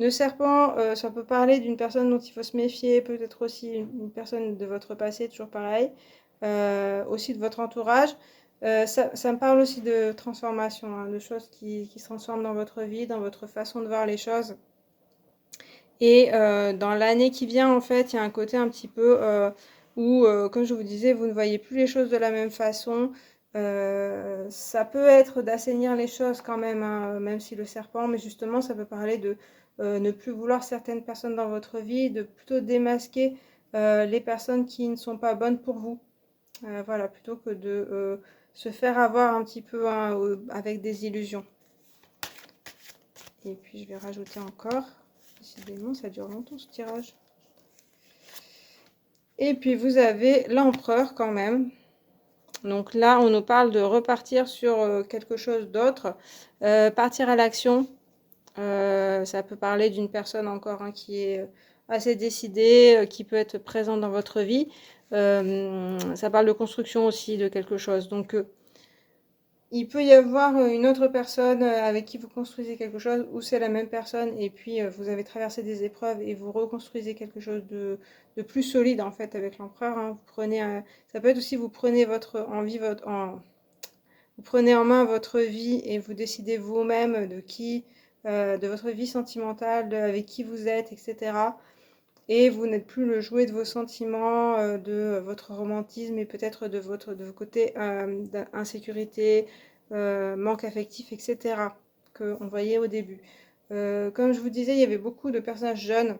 le serpent, ça peut parler d'une personne dont il faut se méfier, peut-être aussi une personne de votre passé, toujours pareil, aussi de votre entourage. Ça me parle aussi de transformation, hein, de choses qui se transforment dans votre vie, dans votre façon de voir les choses. Et dans l'année qui vient, en fait, il y a un côté un petit peu où, comme je vous disais, vous ne voyez plus les choses de la même façon. Ça peut être d'assainir les choses quand même, hein, même si le serpent, mais justement, ça peut parler de ne plus vouloir certaines personnes dans votre vie, de plutôt démasquer les personnes qui ne sont pas bonnes pour vous. Voilà, plutôt que de se faire avoir un petit peu, hein, avec des illusions. Et puis, je vais rajouter encore. Décidément, ça dure longtemps ce tirage. Et puis vous avez l'empereur quand même. Donc là, on nous parle de repartir sur quelque chose d'autre, partir à l'action. Ça peut parler d'une personne encore hein, qui est assez décidée, qui peut être présente dans votre vie. Ça parle de construction aussi de quelque chose. Donc il peut y avoir une autre personne avec qui vous construisez quelque chose, ou c'est la même personne, et puis vous avez traversé des épreuves et vous reconstruisez quelque chose de plus solide en fait avec l'empereur. Hein. Vous prenez, ça peut être aussi vous prenez vous prenez en main votre vie et vous décidez vous-même de qui, de votre vie sentimentale, avec qui vous êtes, etc. Et vous n'êtes plus le jouet de vos sentiments, de votre romantisme et peut-être de vos côtés d'insécurité, manque affectif, etc. qu'on voyait au début. Comme je vous disais, il y avait beaucoup de personnages jeunes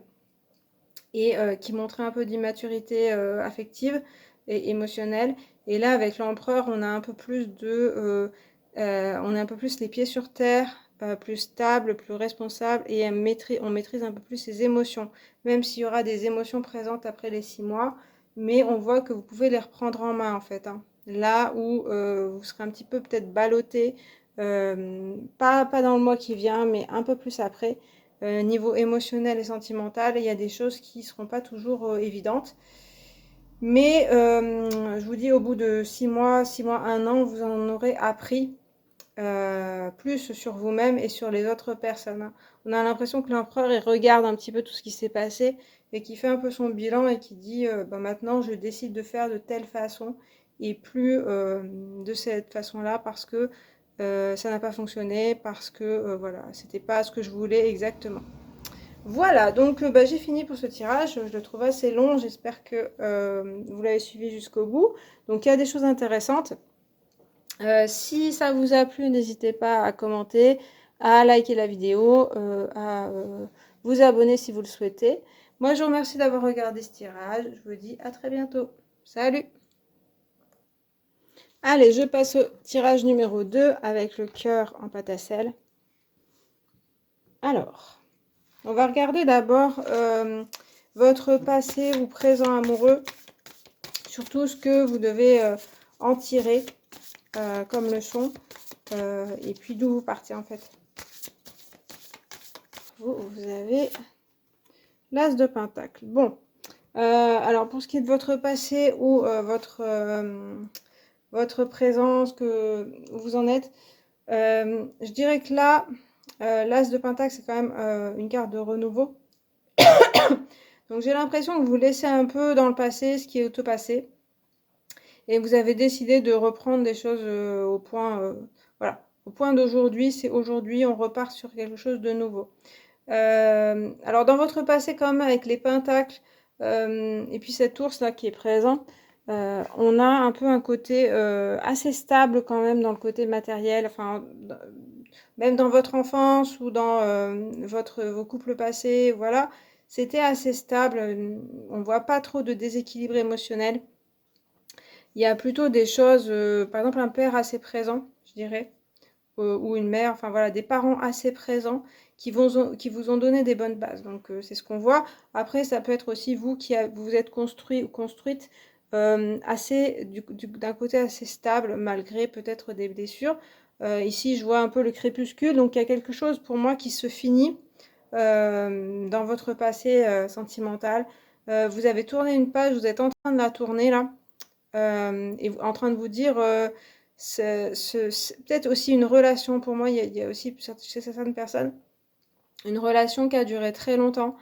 et qui montraient un peu d'immaturité affective et émotionnelle. Et là, avec l'empereur, on a un peu plus on a un peu plus les pieds sur terre, plus stable, plus responsable, et on maîtrise un peu plus ses émotions, même s'il y aura des émotions présentes après les 6 mois, mais on voit que vous pouvez les reprendre en main en fait. Hein. Là où vous serez un petit peu peut-être ballotté, pas dans le mois qui vient, mais un peu plus après. Niveau émotionnel et sentimental, il y a des choses qui ne seront pas toujours évidentes. Mais je vous dis, au bout de 6 mois, 1 an, vous en aurez appris plus sur vous-même et sur les autres personnes. Hein. On a l'impression que l'empereur, il regarde un petit peu tout ce qui s'est passé et qui fait un peu son bilan et qui dit bah, maintenant, je décide de faire de telle façon et plus de cette façon-là parce que ça n'a pas fonctionné, parce que voilà, c'était pas ce que je voulais exactement. Voilà, donc bah, j'ai fini pour ce tirage. Je le trouve assez long. J'espère que vous l'avez suivi jusqu'au bout. Donc il y a des choses intéressantes. Si ça vous a plu, n'hésitez pas à commenter, à liker la vidéo, à vous abonner si vous le souhaitez. Moi, je vous remercie d'avoir regardé ce tirage. Je vous dis à très bientôt. Salut! Allez, je passe au tirage numéro 2 avec le cœur en pâte à sel. Alors, on va regarder d'abord votre passé ou présent amoureux, surtout ce que vous devez en tirer comme leçon, et puis d'où vous partez en fait. Vous avez l'As de Pentacle. Bon, alors pour ce qui est de votre passé ou votre présence, où vous en êtes, je dirais que là, l'As de Pentacle, c'est quand même une carte de renouveau. Donc j'ai l'impression que vous laissez un peu dans le passé ce qui est au passé. Et vous avez décidé de reprendre des choses au point, voilà, au point d'aujourd'hui. C'est aujourd'hui, on repart sur quelque chose de nouveau. Alors dans votre passé quand même avec les pentacles et puis cet ours là qui est présent, on a un peu un côté assez stable quand même dans le côté matériel, enfin même dans votre enfance ou dans vos couples passés, voilà, c'était assez stable, on voit pas trop de déséquilibre émotionnel. Il y a plutôt des choses, par exemple un père assez présent, je dirais, ou une mère, enfin voilà, des parents assez présents qui vous ont donné des bonnes bases. Donc c'est ce qu'on voit. Après, ça peut être aussi vous qui vous êtes construit ou construite d'un côté assez stable, malgré peut-être des blessures. Ici, je vois un peu le crépuscule, donc il y a quelque chose pour moi qui se finit dans votre passé sentimental. Vous avez tourné une page, vous êtes en train de la tourner là, et en train de vous dire c'est peut-être aussi une relation. Pour moi, il y a aussi chez certaines personnes une relation qui a duré très longtemps,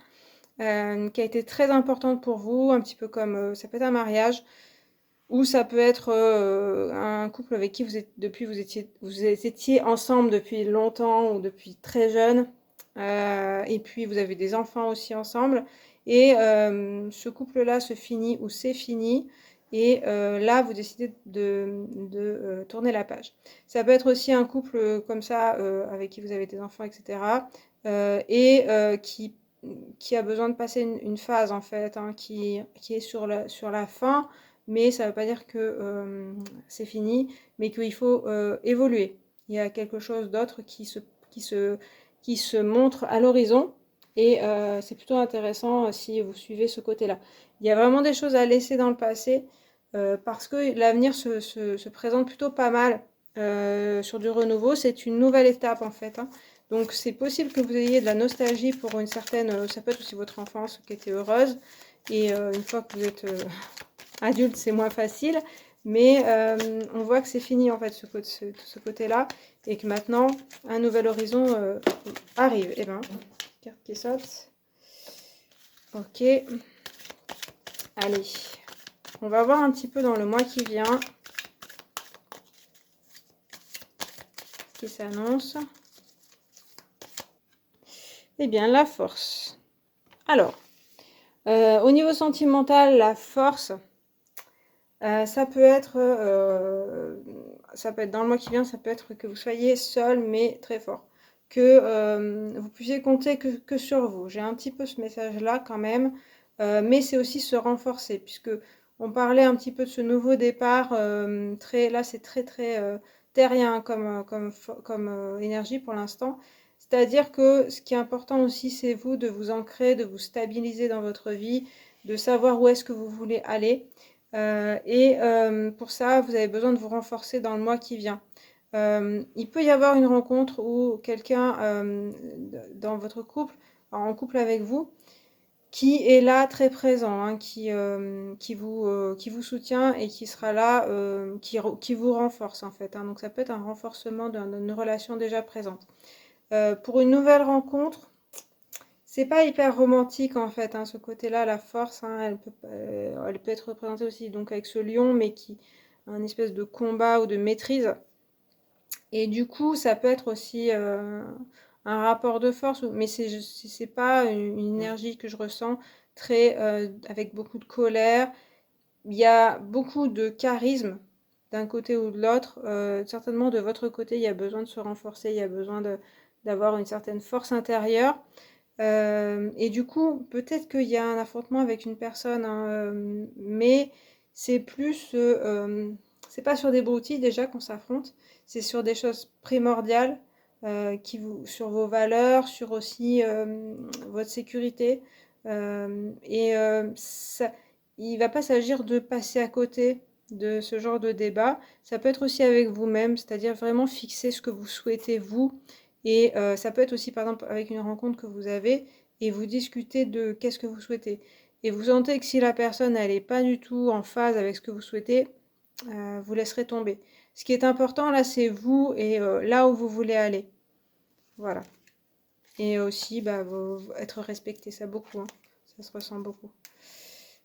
qui a été très importante pour vous, un petit peu comme ça peut être un mariage, ou ça peut être un couple avec qui vous étiez ensemble depuis longtemps ou depuis très jeune, et puis vous avez des enfants aussi ensemble, et ce couple-là se finit ou c'est fini. Et là, vous décidez de tourner la page. Ça peut être aussi un couple comme ça, avec qui vous avez des enfants, etc. Et qui a besoin de passer une phase, en fait, hein, qui est sur la fin, mais ça ne veut pas dire que c'est fini, mais qu'il faut évoluer. Il y a quelque chose d'autre qui se montre à l'horizon. Et c'est plutôt intéressant si vous suivez ce côté-là. Il y a vraiment des choses à laisser dans le passé parce que l'avenir se présente plutôt pas mal sur du renouveau. C'est une nouvelle étape en fait, hein. Donc c'est possible que vous ayez de la nostalgie pour une certaine... ça peut être aussi votre enfance qui était heureuse. Et une fois que vous êtes adulte, c'est moins facile. Mais on voit que c'est fini en fait ce côté-là. Et que maintenant, un nouvel horizon arrive. Eh ben, carte qui saute. Ok. Allez. On va voir un petit peu dans le mois qui vient. Ce qui s'annonce. Eh bien, la force. Alors, au niveau sentimental, la force, ça peut être dans le mois qui vient, ça peut être que vous soyez seul mais très fort. Que vous puissiez compter que sur vous. J'ai un petit peu ce message-là quand même, mais c'est aussi se renforcer, puisque on parlait un petit peu de ce nouveau départ, là c'est très terrien comme énergie pour l'instant. C'est-à-dire que ce qui est important aussi, c'est vous de vous ancrer, de vous stabiliser dans votre vie, de savoir où est-ce que vous voulez aller. Pour ça, vous avez besoin de vous renforcer dans le mois qui vient. Il peut y avoir une rencontre où quelqu'un dans votre couple, en couple avec vous, qui est là très présent, hein, qui vous soutient et qui sera là, qui vous renforce en fait, hein. Donc ça peut être un renforcement d'une relation déjà présente. Pour une nouvelle rencontre, c'est pas hyper romantique en fait, hein, ce côté-là, la force, hein, elle peut être représentée aussi donc avec ce lion, mais qui a un espèce de combat ou de maîtrise. Et du coup, ça peut être aussi un rapport de force, mais c'est pas une énergie que je ressens très avec beaucoup de colère. Il y a beaucoup de charisme d'un côté ou de l'autre. Certainement de votre côté, il y a besoin de se renforcer, il y a besoin d'avoir une certaine force intérieure. Et du coup, peut-être qu'il y a un affrontement avec une personne, hein, mais c'est plus, c'est pas sur des broutilles déjà qu'on s'affronte, c'est sur des choses primordiales sur vos valeurs, sur aussi votre sécurité. Il va pas s'agir de passer à côté de ce genre de débat. Ça peut être aussi avec vous-même, c'est-à-dire vraiment fixer ce que vous souhaitez vous. Et ça peut être aussi, par exemple, avec une rencontre que vous avez et vous discutez de qu'est-ce que vous souhaitez. Et vous sentez que si la personne, elle n'est pas du tout en phase avec ce que vous souhaitez, vous laisserez tomber. Ce qui est important, là, c'est vous et là où vous voulez aller. Voilà. Et aussi, bah, être respecté, ça beaucoup, hein. Ça se ressent beaucoup.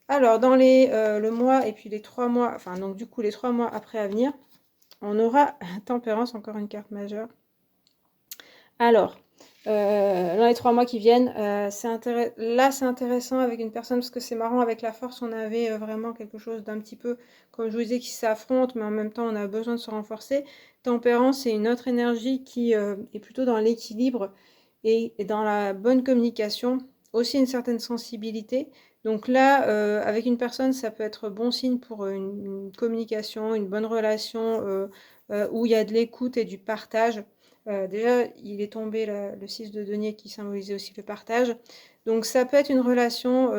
Alors, dans le mois et puis les 3 mois, enfin, donc du coup, les 3 mois après à venir, on aura Tempérance, encore une carte majeure. Alors, dans les 3 mois qui viennent, là c'est intéressant avec une personne parce que c'est marrant, avec la force on avait vraiment quelque chose d'un petit peu, comme je vous disais, qui s'affronte, mais en même temps on a besoin de se renforcer. Tempérance, c'est une autre énergie qui est plutôt dans l'équilibre et dans la bonne communication, aussi une certaine sensibilité. Donc là, avec une personne, ça peut être bon signe pour une communication, une bonne relation où il y a de l'écoute et du partage. Déjà, il est tombé le 6 de denier qui symbolisait aussi le partage. Donc ça peut être une relation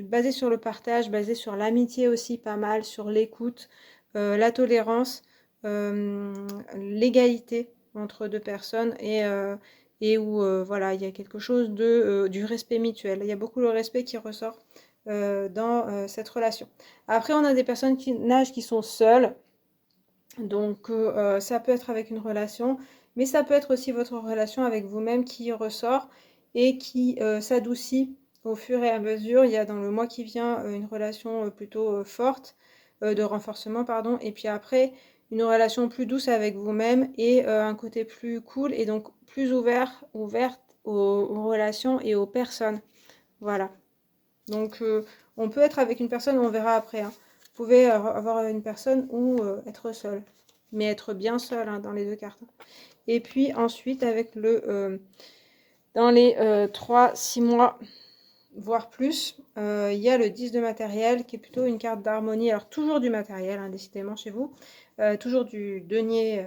basée sur le partage, basée sur l'amitié aussi pas mal, sur l'écoute, la tolérance, l'égalité entre deux personnes et où voilà, il y a quelque chose du respect mutuel. Il y a beaucoup le respect qui ressort dans cette relation. Après, on a des personnes qui nagent qui sont seules. Donc ça peut être avec une relation, mais ça peut être aussi votre relation avec vous-même qui ressort et qui s'adoucit au fur et à mesure. Il y a dans le mois qui vient une relation plutôt forte, de renforcement, pardon, et puis après une relation plus douce avec vous-même et un côté plus cool et donc plus ouverte aux relations et aux personnes. Voilà. Donc on peut être avec une personne, on verra après, hein. Vous pouvez avoir une personne ou être seul, mais être bien seul, hein, dans les deux cartes. Et puis ensuite, avec dans les 3-6 mois, voire plus, il y a le 10 de matériel qui est plutôt une carte d'harmonie. Alors toujours du matériel, hein, décidément chez vous, toujours du denier,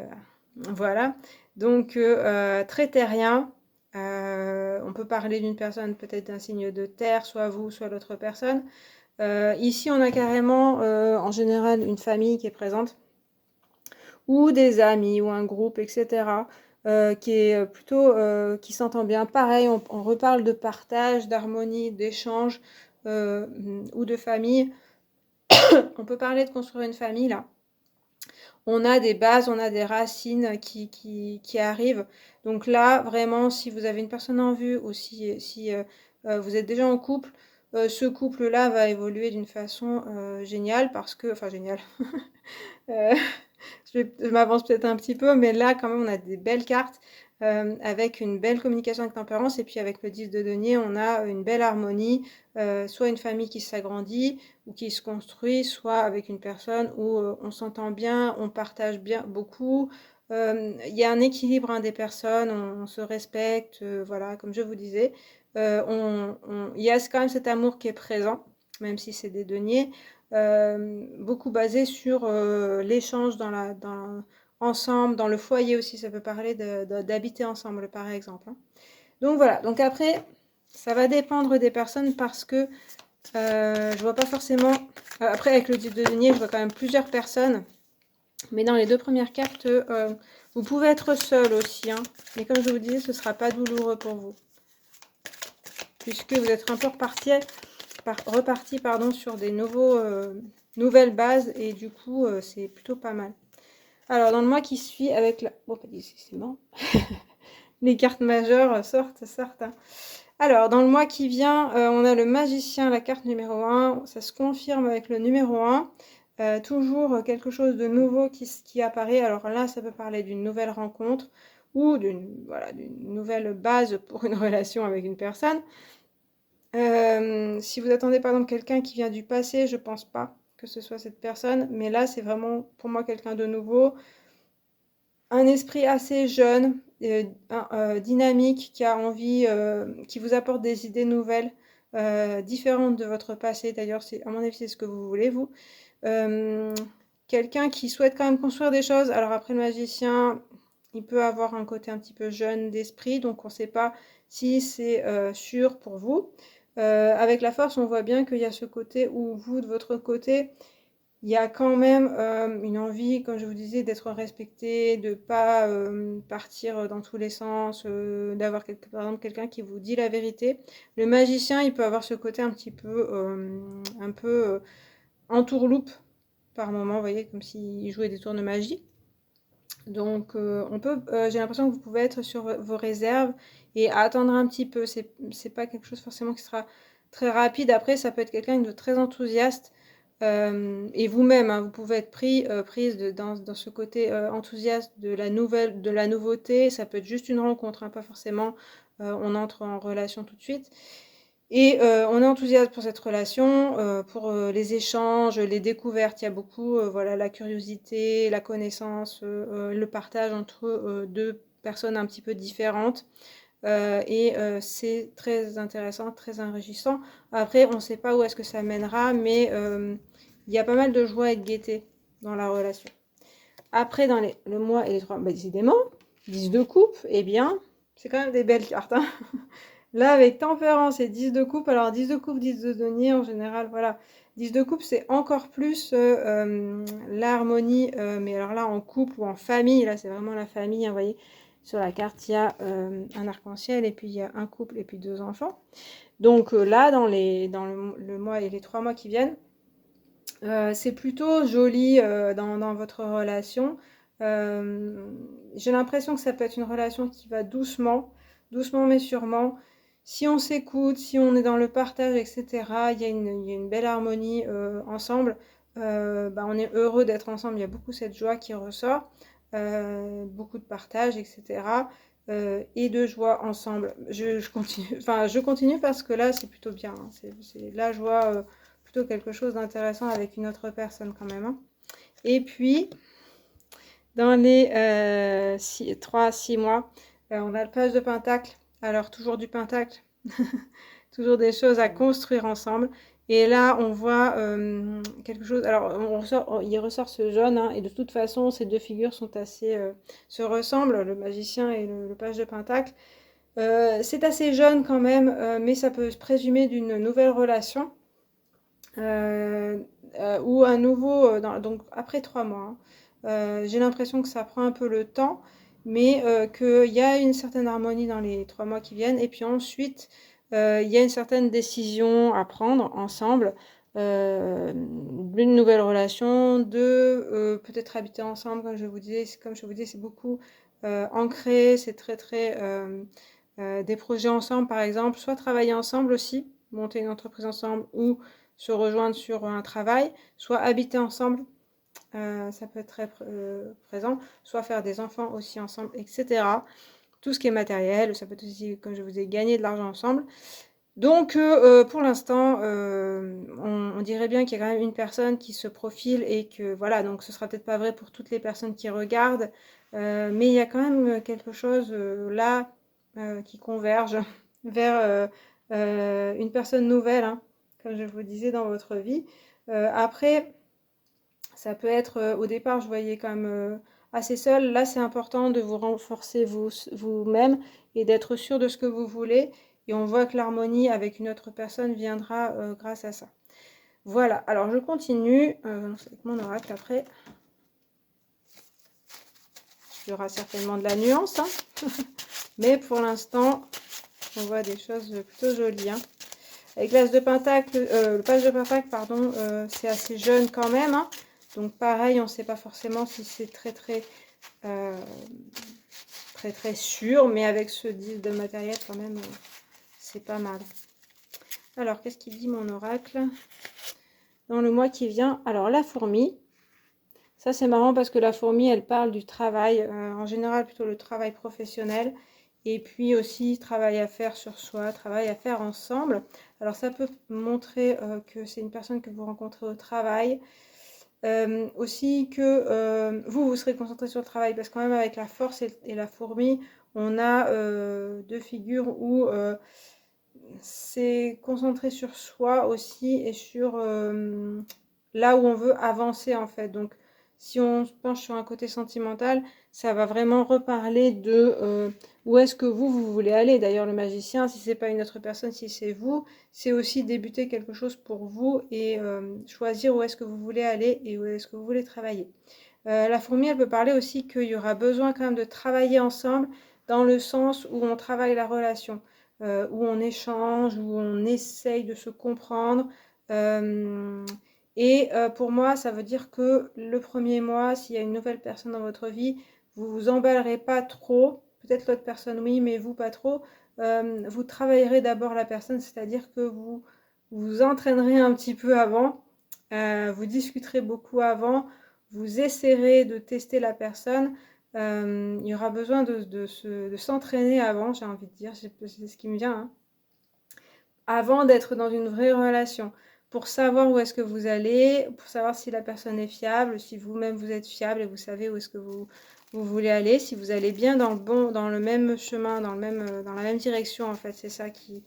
voilà. Donc très terrien. On on peut parler d'une personne peut-être d'un signe de terre, soit vous, soit l'autre personne. Ici, on a carrément, en général, une famille qui est présente, ou des amis, ou un groupe, etc., qui est plutôt, qui s'entend bien. Pareil, on reparle de partage, d'harmonie, d'échange, ou de famille. On peut parler de construire une famille, là. On a des bases, on a des racines qui arrivent. Donc là, vraiment, si vous avez une personne en vue ou si vous êtes déjà en couple, ce couple-là va évoluer d'une façon géniale parce que, enfin géniale, euh, je m'avance peut-être un petit peu, mais là, quand même, on a des belles cartes avec une belle communication avec tempérance. Et puis, avec le 10 de denier, on a une belle harmonie, soit une famille qui s'agrandit ou qui se construit, soit avec une personne où on s'entend bien, on partage bien beaucoup. Il y a un équilibre hein, des personnes, on se respecte, voilà, comme je vous disais. Il y a quand même cet amour qui est présent, même si c'est des deniers. Beaucoup basé sur l'échange ensemble, dans le foyer aussi, ça peut parler d'habiter ensemble par exemple. Hein. Donc voilà, donc après, ça va dépendre des personnes parce que je vois pas forcément, après avec le 10 de denier, je vois quand même plusieurs personnes, mais dans les deux premières cartes, vous pouvez être seul aussi, hein, mais comme je vous disais, ce sera pas douloureux pour vous, puisque vous êtes un peu reparti sur des nouvelles bases et du coup c'est plutôt pas mal. Alors dans le mois qui suit avec la... Bon, pas c'est bon. Les cartes majeures sortent. Hein. Alors dans le mois qui vient, on a le magicien, la carte numéro 1. Ça se confirme avec le numéro 1. Toujours quelque chose de nouveau qui apparaît. Alors là, ça peut parler d'une nouvelle rencontre ou d'une nouvelle base pour une relation avec une personne. Si vous attendez par exemple quelqu'un qui vient du passé, je pense pas que ce soit cette personne, mais là c'est vraiment pour moi quelqu'un de nouveau, un esprit assez jeune, dynamique, qui a envie, qui vous apporte des idées nouvelles, différentes de votre passé. D'ailleurs, à mon avis, c'est ce que vous voulez, vous. Quelqu'un qui souhaite quand même construire des choses. Alors après, le magicien, il peut avoir un côté un petit peu jeune d'esprit, donc on ne sait pas si c'est sûr pour vous. Avec la force, on voit bien qu'il y a ce côté où vous, de votre côté, il y a quand même une envie, comme je vous disais, d'être respecté, de ne pas partir dans tous les sens, d'avoir par exemple quelqu'un qui vous dit la vérité. Le magicien, il peut avoir ce côté un petit peu, entourloupe par moment, vous voyez, comme s'il jouait des tours de magie. Donc, j'ai l'impression que vous pouvez être sur vos réserves et attendre un petit peu. C'est pas quelque chose forcément qui sera très rapide. Après, ça peut être quelqu'un de très enthousiaste. Et vous-même, hein, vous pouvez être prise dans ce côté enthousiaste de la nouveauté. Ça peut être juste une rencontre, hein, pas forcément on entre en relation tout de suite. Et on est enthousiaste pour cette relation, pour les échanges, les découvertes. Il y a beaucoup, voilà, la curiosité, la connaissance, le partage entre deux personnes un petit peu différentes. Et c'est très intéressant, très enrichissant. Après, on ne sait pas où est-ce que ça mènera, mais il y a pas mal de joie et de gaieté dans la relation. Après, dans le mois et les 3, décidément, 10 de coupe, eh bien, c'est quand même des belles cartes. Hein. Là, avec tempérance et 10 de coupe, alors 10 de coupe, 10 de denier, en général, voilà. 10 de coupe, c'est encore plus l'harmonie, mais alors là, en couple ou en famille, là, c'est vraiment la famille, hein, vous voyez. Sur la carte, il y a un arc-en-ciel et puis il y a un couple et puis 2 enfants. Donc là, dans le mois et les 3 mois qui viennent, c'est plutôt joli dans votre relation. J'ai l'impression que ça peut être une relation qui va doucement mais sûrement. Si on s'écoute, si on est dans le partage, etc., il y a une belle harmonie ensemble. On est heureux d'être ensemble, il y a beaucoup cette joie qui ressort, beaucoup de partage, etc. Et de joie ensemble. Je continue parce que là, c'est plutôt bien. Hein. Là, je vois plutôt quelque chose d'intéressant avec une autre personne quand même. Hein. Et puis, dans les 3 à 6 mois, on a le page de Pentacle. Alors, toujours du Pentacle. Toujours des choses à construire ensemble. Et là, on voit quelque chose. Alors, il ressort ce jaune. Hein, et de toute façon, ces deux figures sont se ressemblent, le magicien et le page de Pentacle. C'est assez jeune quand même, mais ça peut se présumer d'une nouvelle relation ou un nouveau, donc après 3 mois, hein. J'ai l'impression que ça prend un peu le temps, mais qu'il y a une certaine harmonie dans les 3 mois qui viennent. Et puis ensuite, il y a une certaine décision à prendre ensemble, d'une nouvelle relation, de peut-être habiter ensemble, comme je vous disais, c'est beaucoup ancré, c'est très très des projets ensemble par exemple, soit travailler ensemble aussi, monter une entreprise ensemble ou se rejoindre sur un travail, soit habiter ensemble, ça peut être très présent, soit faire des enfants aussi ensemble, etc. Tout ce qui est matériel, ça peut être aussi, comme je vous ai, gagner de l'argent ensemble. Donc pour l'instant, on dirait bien qu'il y a quand même une personne qui se profile et que voilà, donc ce sera peut-être pas vrai pour toutes les personnes qui regardent, mais il y a quand même quelque chose là qui converge vers une personne nouvelle, hein, comme je vous disais, dans votre vie. Après, ça peut être au départ, je voyais quand même assez seul. Là, c'est important de vous renforcer vous-même et d'être sûr de ce que vous voulez. Et on voit que l'harmonie avec une autre personne viendra grâce à ça. Voilà, alors je continue avec mon oracle après. Il y aura certainement de la nuance, hein. Mais pour l'instant, on voit des choses plutôt jolies, hein. Avec l'as de pentacle, le page de pentacle, pardon, c'est assez jeune quand même, hein. Donc pareil, on ne sait pas forcément si c'est très très sûr, mais avec ce 10 de matériel quand même, c'est pas mal. Alors, qu'est-ce qu'il dit mon oracle dans le mois qui vient? Alors, la fourmi, ça c'est marrant parce que la fourmi, elle parle du travail, en général plutôt le travail professionnel, et puis aussi travail à faire sur soi, travail à faire ensemble. Alors, ça peut montrer que c'est une personne que vous rencontrez au travail. Aussi que vous serez concentré sur le travail, parce que quand même avec la force et la fourmi, on a deux figures où c'est concentré sur soi aussi et sur là où on veut avancer en fait. Donc si on se penche sur un côté sentimental, ça va vraiment reparler de où est-ce que vous voulez aller. D'ailleurs le magicien, si c'est pas une autre personne, si c'est vous, c'est aussi débuter quelque chose pour vous et choisir où est-ce que vous voulez aller et où est-ce que vous voulez travailler. La fourmi, elle peut parler aussi qu'il y aura besoin quand même de travailler ensemble dans le sens où on travaille la relation, où on échange, où on essaye de se comprendre. Et pour moi, ça veut dire que le premier mois, s'il y a une nouvelle personne dans votre vie, vous vous emballerez pas trop. Peut-être l'autre personne, oui, mais vous pas trop. Vous travaillerez d'abord la personne, c'est-à-dire que vous vous entraînerez un petit peu avant, vous discuterez beaucoup avant, vous essaierez de tester la personne. Il y aura besoin de s'entraîner avant, j'ai envie de dire, c'est ce qui me vient, hein, avant d'être dans une vraie relation, pour savoir où est-ce que vous allez, pour savoir si la personne est fiable, si vous-même vous êtes fiable et vous savez où est-ce que vous voulez aller, si vous allez bien dans le même chemin, dans la même direction en fait, c'est ça qui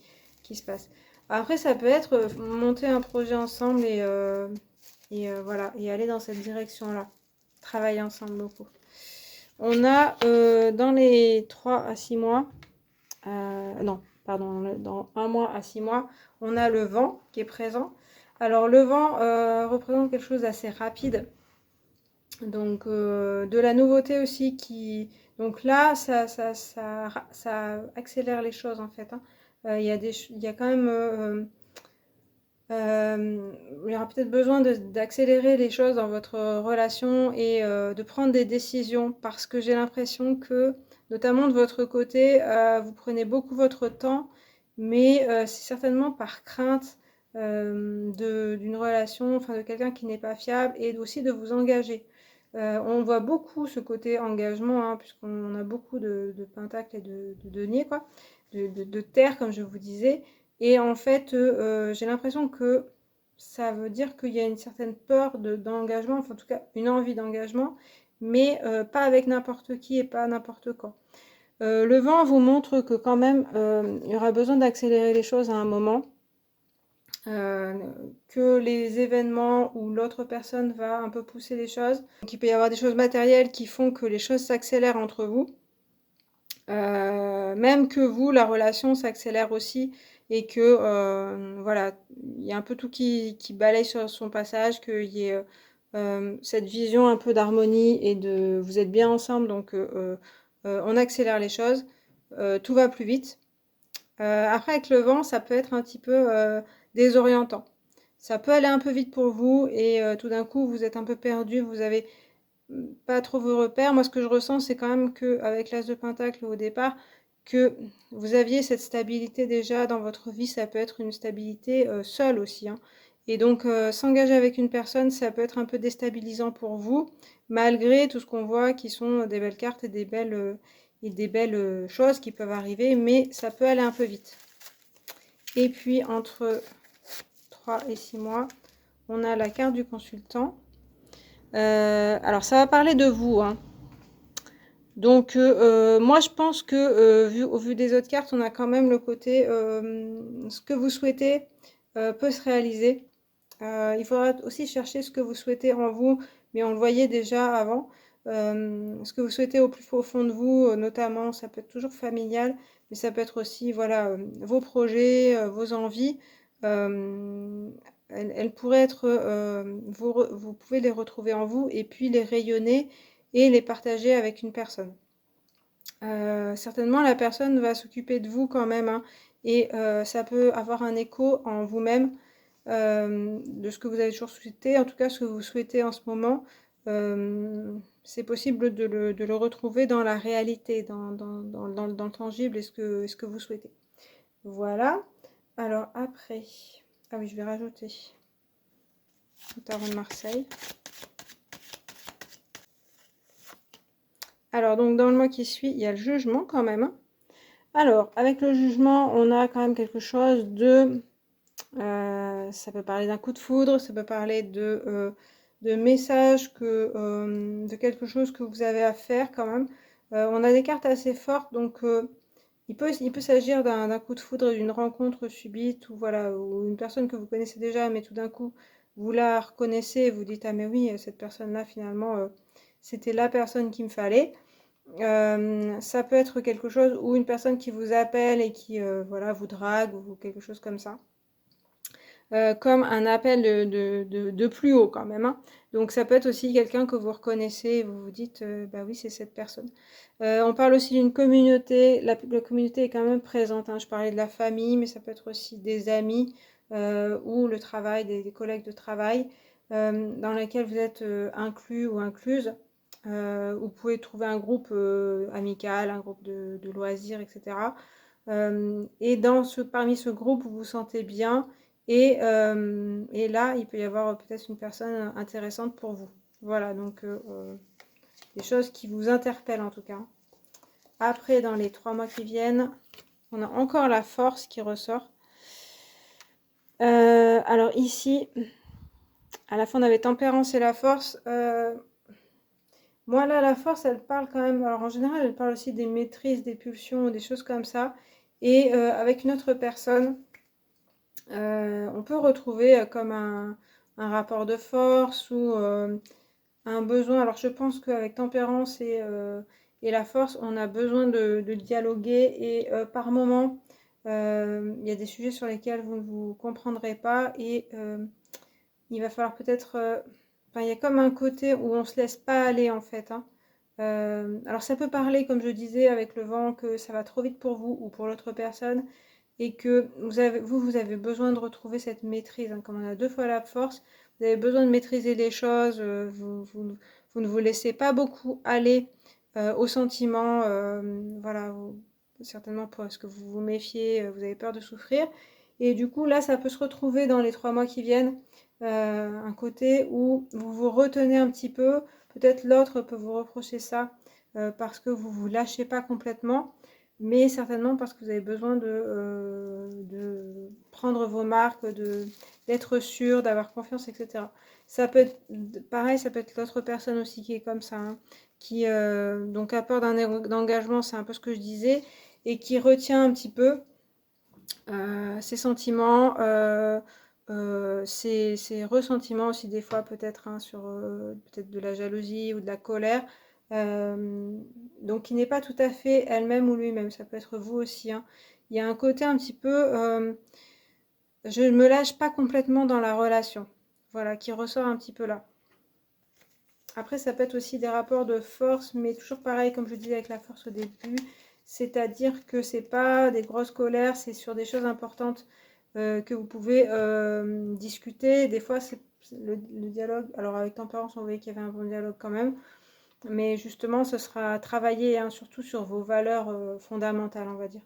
se passe. Après, ça peut être monter un projet ensemble et voilà, et aller dans cette direction-là. Travailler ensemble beaucoup. On a dans les 3 à 6 mois, non, pardon, dans 1 mois à 6 mois, on a le vent qui est présent. Alors le vent représente quelque chose d'assez rapide. Donc de la nouveauté aussi qui... Donc là, ça accélère les choses en fait, hein. Il y a quand même... il y aura peut-être besoin d'accélérer les choses dans votre relation et de prendre des décisions parce que j'ai l'impression que, notamment de votre côté, vous prenez beaucoup votre temps, mais c'est certainement par crainte d'une relation, enfin de quelqu'un qui n'est pas fiable et aussi de vous engager. On voit beaucoup ce côté engagement, hein, puisqu'on a beaucoup de pentacles et de deniers, quoi, de terre, comme je vous disais. Et en fait, j'ai l'impression que ça veut dire qu'il y a une certaine peur d'engagement, enfin en tout cas une envie d'engagement, mais pas avec n'importe qui et pas n'importe quand. Le vent vous montre que quand même, il y aura besoin d'accélérer les choses à un moment, que les événements où l'autre personne va un peu pousser les choses. Donc il peut y avoir des choses matérielles qui font que les choses s'accélèrent entre vous. Même que vous, la relation s'accélère aussi et que voilà, il y a un peu tout qui balaye sur son passage, qu'il y ait cette vision un peu d'harmonie et de vous êtes bien ensemble, donc on accélère les choses, tout va plus vite. Après, avec le vent, ça peut être un petit peu désorientant. Ça peut aller un peu vite pour vous et tout d'un coup, vous êtes un peu perdu, vous avez pas trop vos repères. Moi, ce que je ressens, c'est quand même qu'avec l'As de Pentacle au départ, que vous aviez cette stabilité déjà dans votre vie. Ça peut être une stabilité seule aussi, hein. Et donc, s'engager avec une personne, ça peut être un peu déstabilisant pour vous, malgré tout ce qu'on voit qui sont des belles cartes et des belles choses qui peuvent arriver, mais ça peut aller un peu vite. Et puis, entre 3 et 6 mois, on a la carte du consultant. Alors, ça va parler de vous, hein. Donc, moi, je pense que, au vu des autres cartes, on a quand même le côté, ce que vous souhaitez peut se réaliser. Il faudra aussi chercher ce que vous souhaitez en vous, mais on le voyait déjà avant. Ce que vous souhaitez au plus profond de vous, notamment, ça peut être toujours familial, mais ça peut être aussi, voilà, vos projets, vos envies. Elles pourraient être, vous pouvez les retrouver en vous et puis les rayonner et les partager avec une personne. Certainement, la personne va s'occuper de vous quand même, hein, et ça peut avoir un écho en vous-même de ce que vous avez toujours souhaité, en tout cas ce que vous souhaitez en ce moment. C'est possible de le retrouver dans la réalité, dans le tangible et ce que vous souhaitez. Voilà. Alors après, ah oui, je vais rajouter le tarot de Marseille. Alors donc dans le mois qui suit, il y a le jugement quand même, hein. Alors, avec le jugement, on a quand même quelque chose de... ça peut parler d'un coup de foudre, ça peut parler de messages, de quelque chose que vous avez à faire quand même. On a des cartes assez fortes, donc il peut s'agir d'un coup de foudre, d'une rencontre subite, ou voilà, ou une personne que vous connaissez déjà, mais tout d'un coup, vous la reconnaissez et vous dites, ah mais oui, cette personne-là, finalement, c'était la personne qu'il me fallait. Ça peut être quelque chose ou une personne qui vous appelle et qui voilà, vous drague ou quelque chose comme ça. Comme un appel de plus haut quand même, hein. Donc ça peut être aussi quelqu'un que vous reconnaissez et vous vous dites bah oui c'est cette personne. On parle aussi d'une communauté, la communauté est quand même présente, hein. Je parlais de la famille mais ça peut être aussi des amis ou le travail, des collègues de travail dans lesquels vous êtes inclus ou incluse. Vous pouvez trouver un groupe amical, un groupe de loisirs, etc. Et parmi ce groupe, vous vous sentez bien. Et là, il peut y avoir peut-être une personne intéressante pour vous. Voilà, donc des choses qui vous interpellent en tout cas. Après, dans les 3 mois qui viennent, on a encore la force qui ressort. Alors ici, à la fin, on avait tempérance et la force. Moi, là, la force, elle parle quand même. Alors, en général, elle parle aussi des maîtrises, des pulsions, des choses comme ça. Et avec une autre personne, on peut retrouver comme un rapport de force ou un besoin. Alors, je pense qu'avec tempérance et la force, on a besoin de dialoguer. Et par moment, il y a des sujets sur lesquels vous ne vous comprendrez pas. Et il va falloir peut-être. Enfin, il y a comme un côté où on se laisse pas aller en fait, hein. Alors ça peut parler, comme je disais, avec le vent, que ça va trop vite pour vous ou pour l'autre personne et que vous avez besoin de retrouver cette maîtrise, hein. Comme on a 2 fois la force, vous avez besoin de maîtriser les choses, vous ne vous laissez pas beaucoup aller aux sentiments, voilà, certainement parce que vous vous méfiez, vous avez peur de souffrir. Et du coup, là, ça peut se retrouver dans les 3 mois qui viennent, un côté où vous vous retenez un petit peu. Peut-être l'autre peut vous reprocher ça parce que vous vous lâchez pas complètement, mais certainement parce que vous avez besoin de prendre vos marques, d'être sûr, d'avoir confiance, etc. Ça peut être pareil, ça peut être l'autre personne aussi qui est comme ça, hein, qui donc a peur d'engagement, c'est un peu ce que je disais, et qui retient un petit peu ses sentiments, ses ressentiments aussi des fois peut-être, hein, sur peut-être de la jalousie ou de la colère. donc qui n'est pas tout à fait elle-même ou lui-même. Ça peut être vous aussi, hein. Il y a un côté un petit peu, je ne me lâche pas complètement dans la relation. Voilà, qui ressort un petit peu là. Après, ça peut être aussi des rapports de force, mais toujours pareil, comme je disais avec la force au début, c'est-à-dire que c'est pas des grosses colères, c'est sur des choses importantes que vous pouvez discuter. Des fois, c'est le dialogue. Alors, avec Tempérance, on voyait qu'il y avait un bon dialogue quand même, mais justement, ce sera travailler hein, surtout sur vos valeurs fondamentales, on va dire.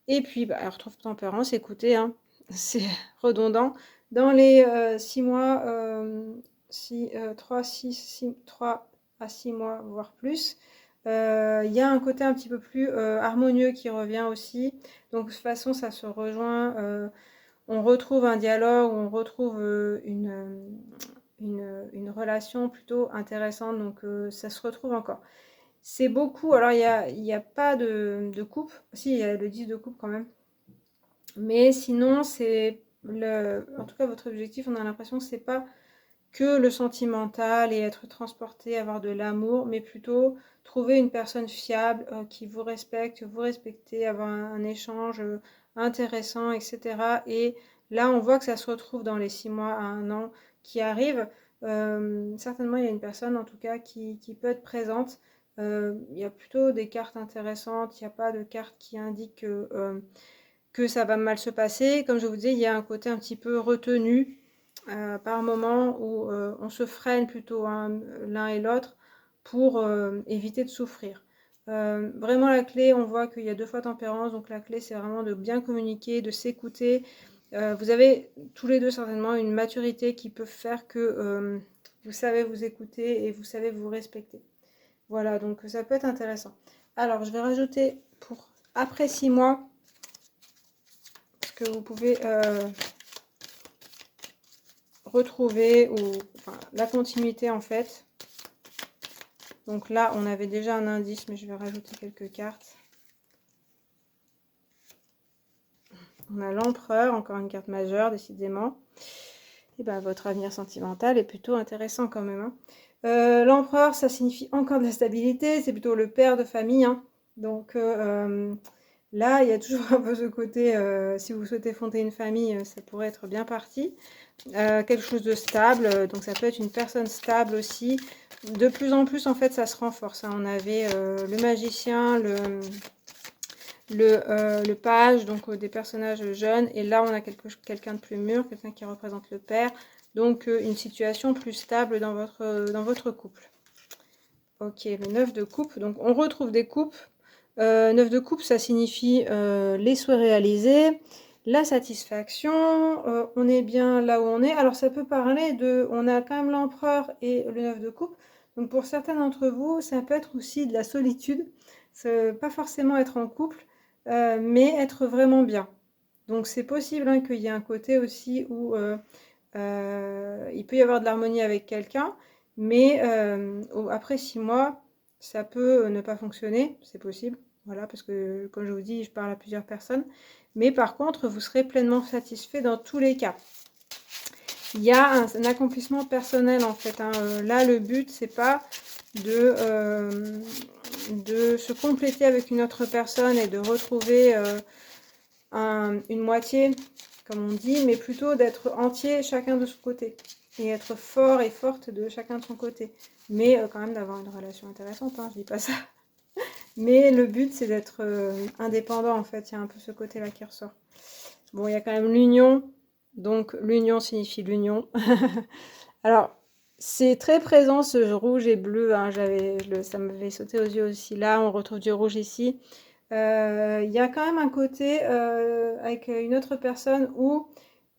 Et puis, bah, alors, retrouve Tempérance, écoutez, hein, c'est redondant. Dans les 6 mois, 3 à 6 mois, voire plus, il y a un côté un petit peu plus harmonieux qui revient aussi. Donc, de toute façon, ça se rejoint. On retrouve un dialogue, on retrouve une relation plutôt intéressante. Donc, ça se retrouve encore. C'est beaucoup. Alors, il y a pas de coupe. Si, il y a le 10 de coupe quand même. Mais sinon, en tout cas, votre objectif, on a l'impression que c'est pas que le sentimental et être transporté, avoir de l'amour, mais plutôt trouver une personne fiable qui vous respecte, vous respectez, avoir un échange intéressant, etc. Et là, on voit que ça se retrouve dans les 6 mois à 1 an qui arrivent. Certainement, il y a une personne, en tout cas, qui peut être présente. Il y a plutôt des cartes intéressantes, il n'y a pas de cartes qui indiquent que ça va mal se passer. Comme je vous disais, il y a un côté un petit peu retenu par moment où on se freine plutôt hein, l'un et l'autre pour éviter de souffrir. Vraiment la clé, on voit qu'il y a 2 fois tempérance, donc la clé c'est vraiment de bien communiquer, de s'écouter. Vous avez tous les deux certainement une maturité qui peut faire que vous savez vous écouter et vous savez vous respecter. Voilà, donc ça peut être intéressant. Alors, je vais rajouter pour après 6 mois, que vous pouvez retrouver ou enfin, la continuité en fait. Donc là, on avait déjà un indice, mais je vais rajouter quelques cartes. On a l'empereur, encore une carte majeure, décidément. Et ben, votre avenir sentimental est plutôt intéressant quand même. Hein. L'empereur, ça signifie encore de la stabilité. C'est plutôt le père de famille. Hein. Donc là, il y a toujours un peu ce côté, si vous souhaitez fonder une famille, ça pourrait être bien parti. Quelque chose de stable, donc ça peut être une personne stable aussi. De plus en plus, en fait, ça se renforce. Hein. On avait le magicien, le page, donc des personnages jeunes. Et là, on a quelqu'un de plus mûr, quelqu'un qui représente le père. Donc, une situation plus stable dans votre couple. Ok, le 9 de coupe. Donc, on retrouve des coupes. 9 de coupe, ça signifie les souhaits réalisés, la satisfaction, on est bien là où on est. Alors, ça peut parler de... On a quand même l'empereur et le 9 de coupe. Donc, pour certains d'entre vous, ça peut être aussi de la solitude. Pas forcément être en couple, mais être vraiment bien. Donc, c'est possible hein, qu'il y ait un côté aussi où il peut y avoir de l'harmonie avec quelqu'un, mais après 6 mois, ça peut ne pas fonctionner, c'est possible. Voilà, parce que comme je vous dis, je parle à plusieurs personnes. Mais par contre, vous serez pleinement satisfait dans tous les cas. Il y a un accomplissement personnel en fait. Hein. Là, le but, c'est pas de se compléter avec une autre personne et de retrouver une moitié, comme on dit, mais plutôt d'être entier chacun de son côté. Et être fort et forte de chacun de son côté. Mais quand même d'avoir une relation intéressante, hein, je dis pas ça. Mais le but, c'est d'être indépendant, en fait. Il y a un peu ce côté-là qui ressort. Bon, il y a quand même l'union. Donc, l'union signifie l'union. Alors, c'est très présent, ce rouge et bleu. Hein, ça m'avait sauté aux yeux aussi. Là, on retrouve du rouge ici. Il y a quand même un côté avec une autre personne où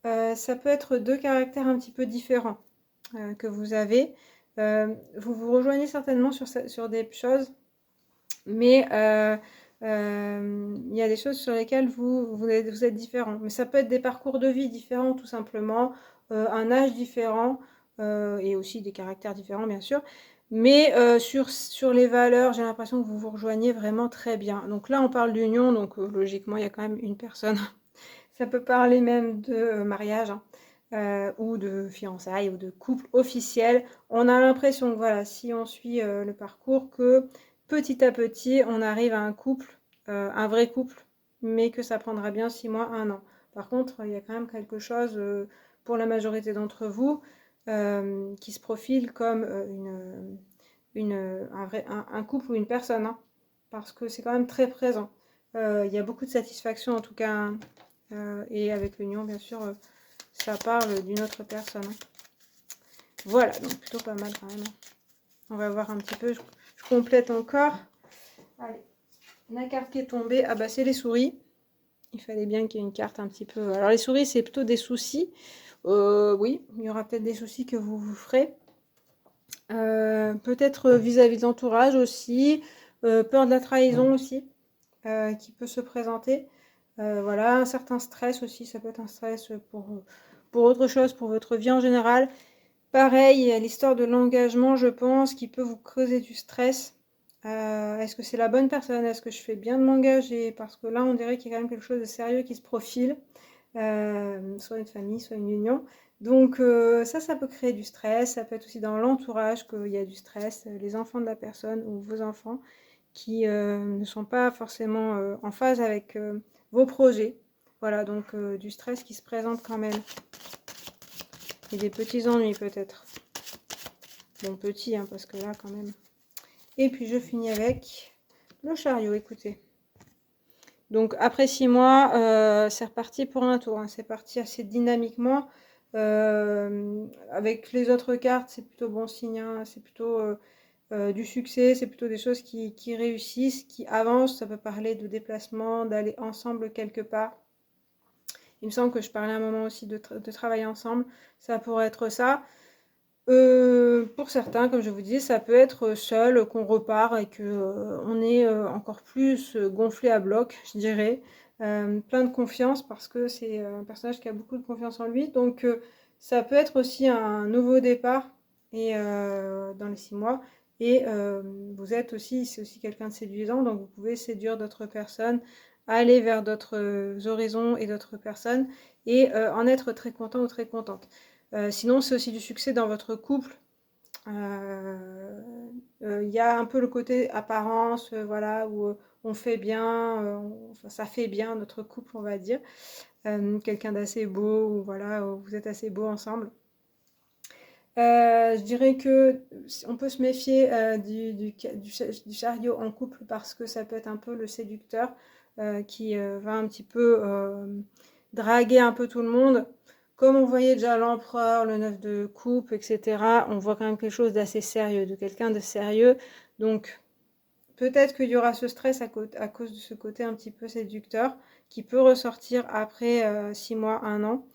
ça peut être 2 caractères un petit peu différents que vous avez. Vous vous rejoignez certainement sur des choses, mais il y a des choses sur lesquelles vous êtes différents. Mais ça peut être des parcours de vie différents, tout simplement, un âge différent, et aussi des caractères différents, bien sûr. Mais sur les valeurs, j'ai l'impression que vous vous rejoignez vraiment très bien. Donc là, on parle d'union, donc logiquement, il y a quand même une personne. Ça peut parler même de mariage. Hein. ou de fiançailles ou de couple officiel. On a l'impression que voilà, si on suit le parcours, que petit à petit, on arrive à un couple, un vrai couple, mais que ça prendra bien 6 mois, 1 an. Par contre, il y a quand même quelque chose pour la majorité d'entre vous qui se profile comme un couple ou une personne, hein, parce que c'est quand même très présent. Il y a beaucoup de satisfaction en tout cas, hein, et avec l'union, bien sûr, ça parle d'une autre personne, hein. Voilà, donc plutôt pas mal quand même, hein. On va voir un petit peu, je complète encore. Allez, la carte qui est tombée, ah bah c'est les souris. Il fallait bien qu'il y ait une carte un petit peu... Alors les souris, c'est plutôt des soucis. Oui, il y aura peut-être des soucis que vous vous ferez. Peut-être vis-à-vis de l'entourage aussi. Peur de la trahison aussi, qui peut se présenter. Voilà, un certain stress aussi, ça peut être un stress pour autre chose, pour votre vie en général. Pareil, il y a l'histoire de l'engagement, je pense, qui peut vous causer du stress. Est-ce que c'est la bonne personne? Est-ce que je fais bien de m'engager? Parce que là, on dirait qu'il y a quand même quelque chose de sérieux qui se profile. Soit une famille, soit une union. Donc ça peut créer du stress. Ça peut être aussi dans l'entourage qu'il y a du stress. Les enfants de la personne ou vos enfants qui ne sont pas forcément en phase avec vos projets. Voilà, donc du stress qui se présente quand même. Et des petits ennuis peut-être. Bon, petits, hein, parce que là, quand même. Et puis, je finis avec le chariot, écoutez. Donc, après 6 mois, c'est reparti pour un tour, hein. C'est parti assez dynamiquement. Avec les autres cartes, c'est plutôt bon signe, hein. C'est plutôt du succès, c'est plutôt des choses qui réussissent, qui avancent. Ça peut parler de déplacement, d'aller ensemble quelque part. Il me semble que je parlais à un moment aussi de travailler ensemble. Ça pourrait être ça. Pour certains, comme je vous dis, ça peut être seul, qu'on repart et que on est encore plus gonflé à bloc, je dirais. Plein de confiance parce que c'est un personnage qui a beaucoup de confiance en lui. Donc ça peut être aussi un nouveau départ et dans les 6 mois. Et vous êtes aussi, c'est aussi quelqu'un de séduisant, donc vous pouvez séduire d'autres personnes, aller vers d'autres horizons et d'autres personnes et en être très content ou très contente. Sinon, c'est aussi du succès dans votre couple. Il y a un peu le côté apparence, voilà, où on fait bien, enfin, ça fait bien notre couple, on va dire. Quelqu'un d'assez beau, ou voilà, où vous êtes assez beau ensemble. Je dirais que on peut se méfier du chariot en couple parce que ça peut être un peu le séducteur qui va un petit peu draguer un peu tout le monde. Comme on voyait déjà l'empereur, le 9 de coupe, etc., on voit quand même quelque chose d'assez sérieux, de quelqu'un de sérieux. Donc peut-être qu'il y aura ce stress à cause de ce côté un petit peu séducteur qui peut ressortir après 6 mois, 1 an.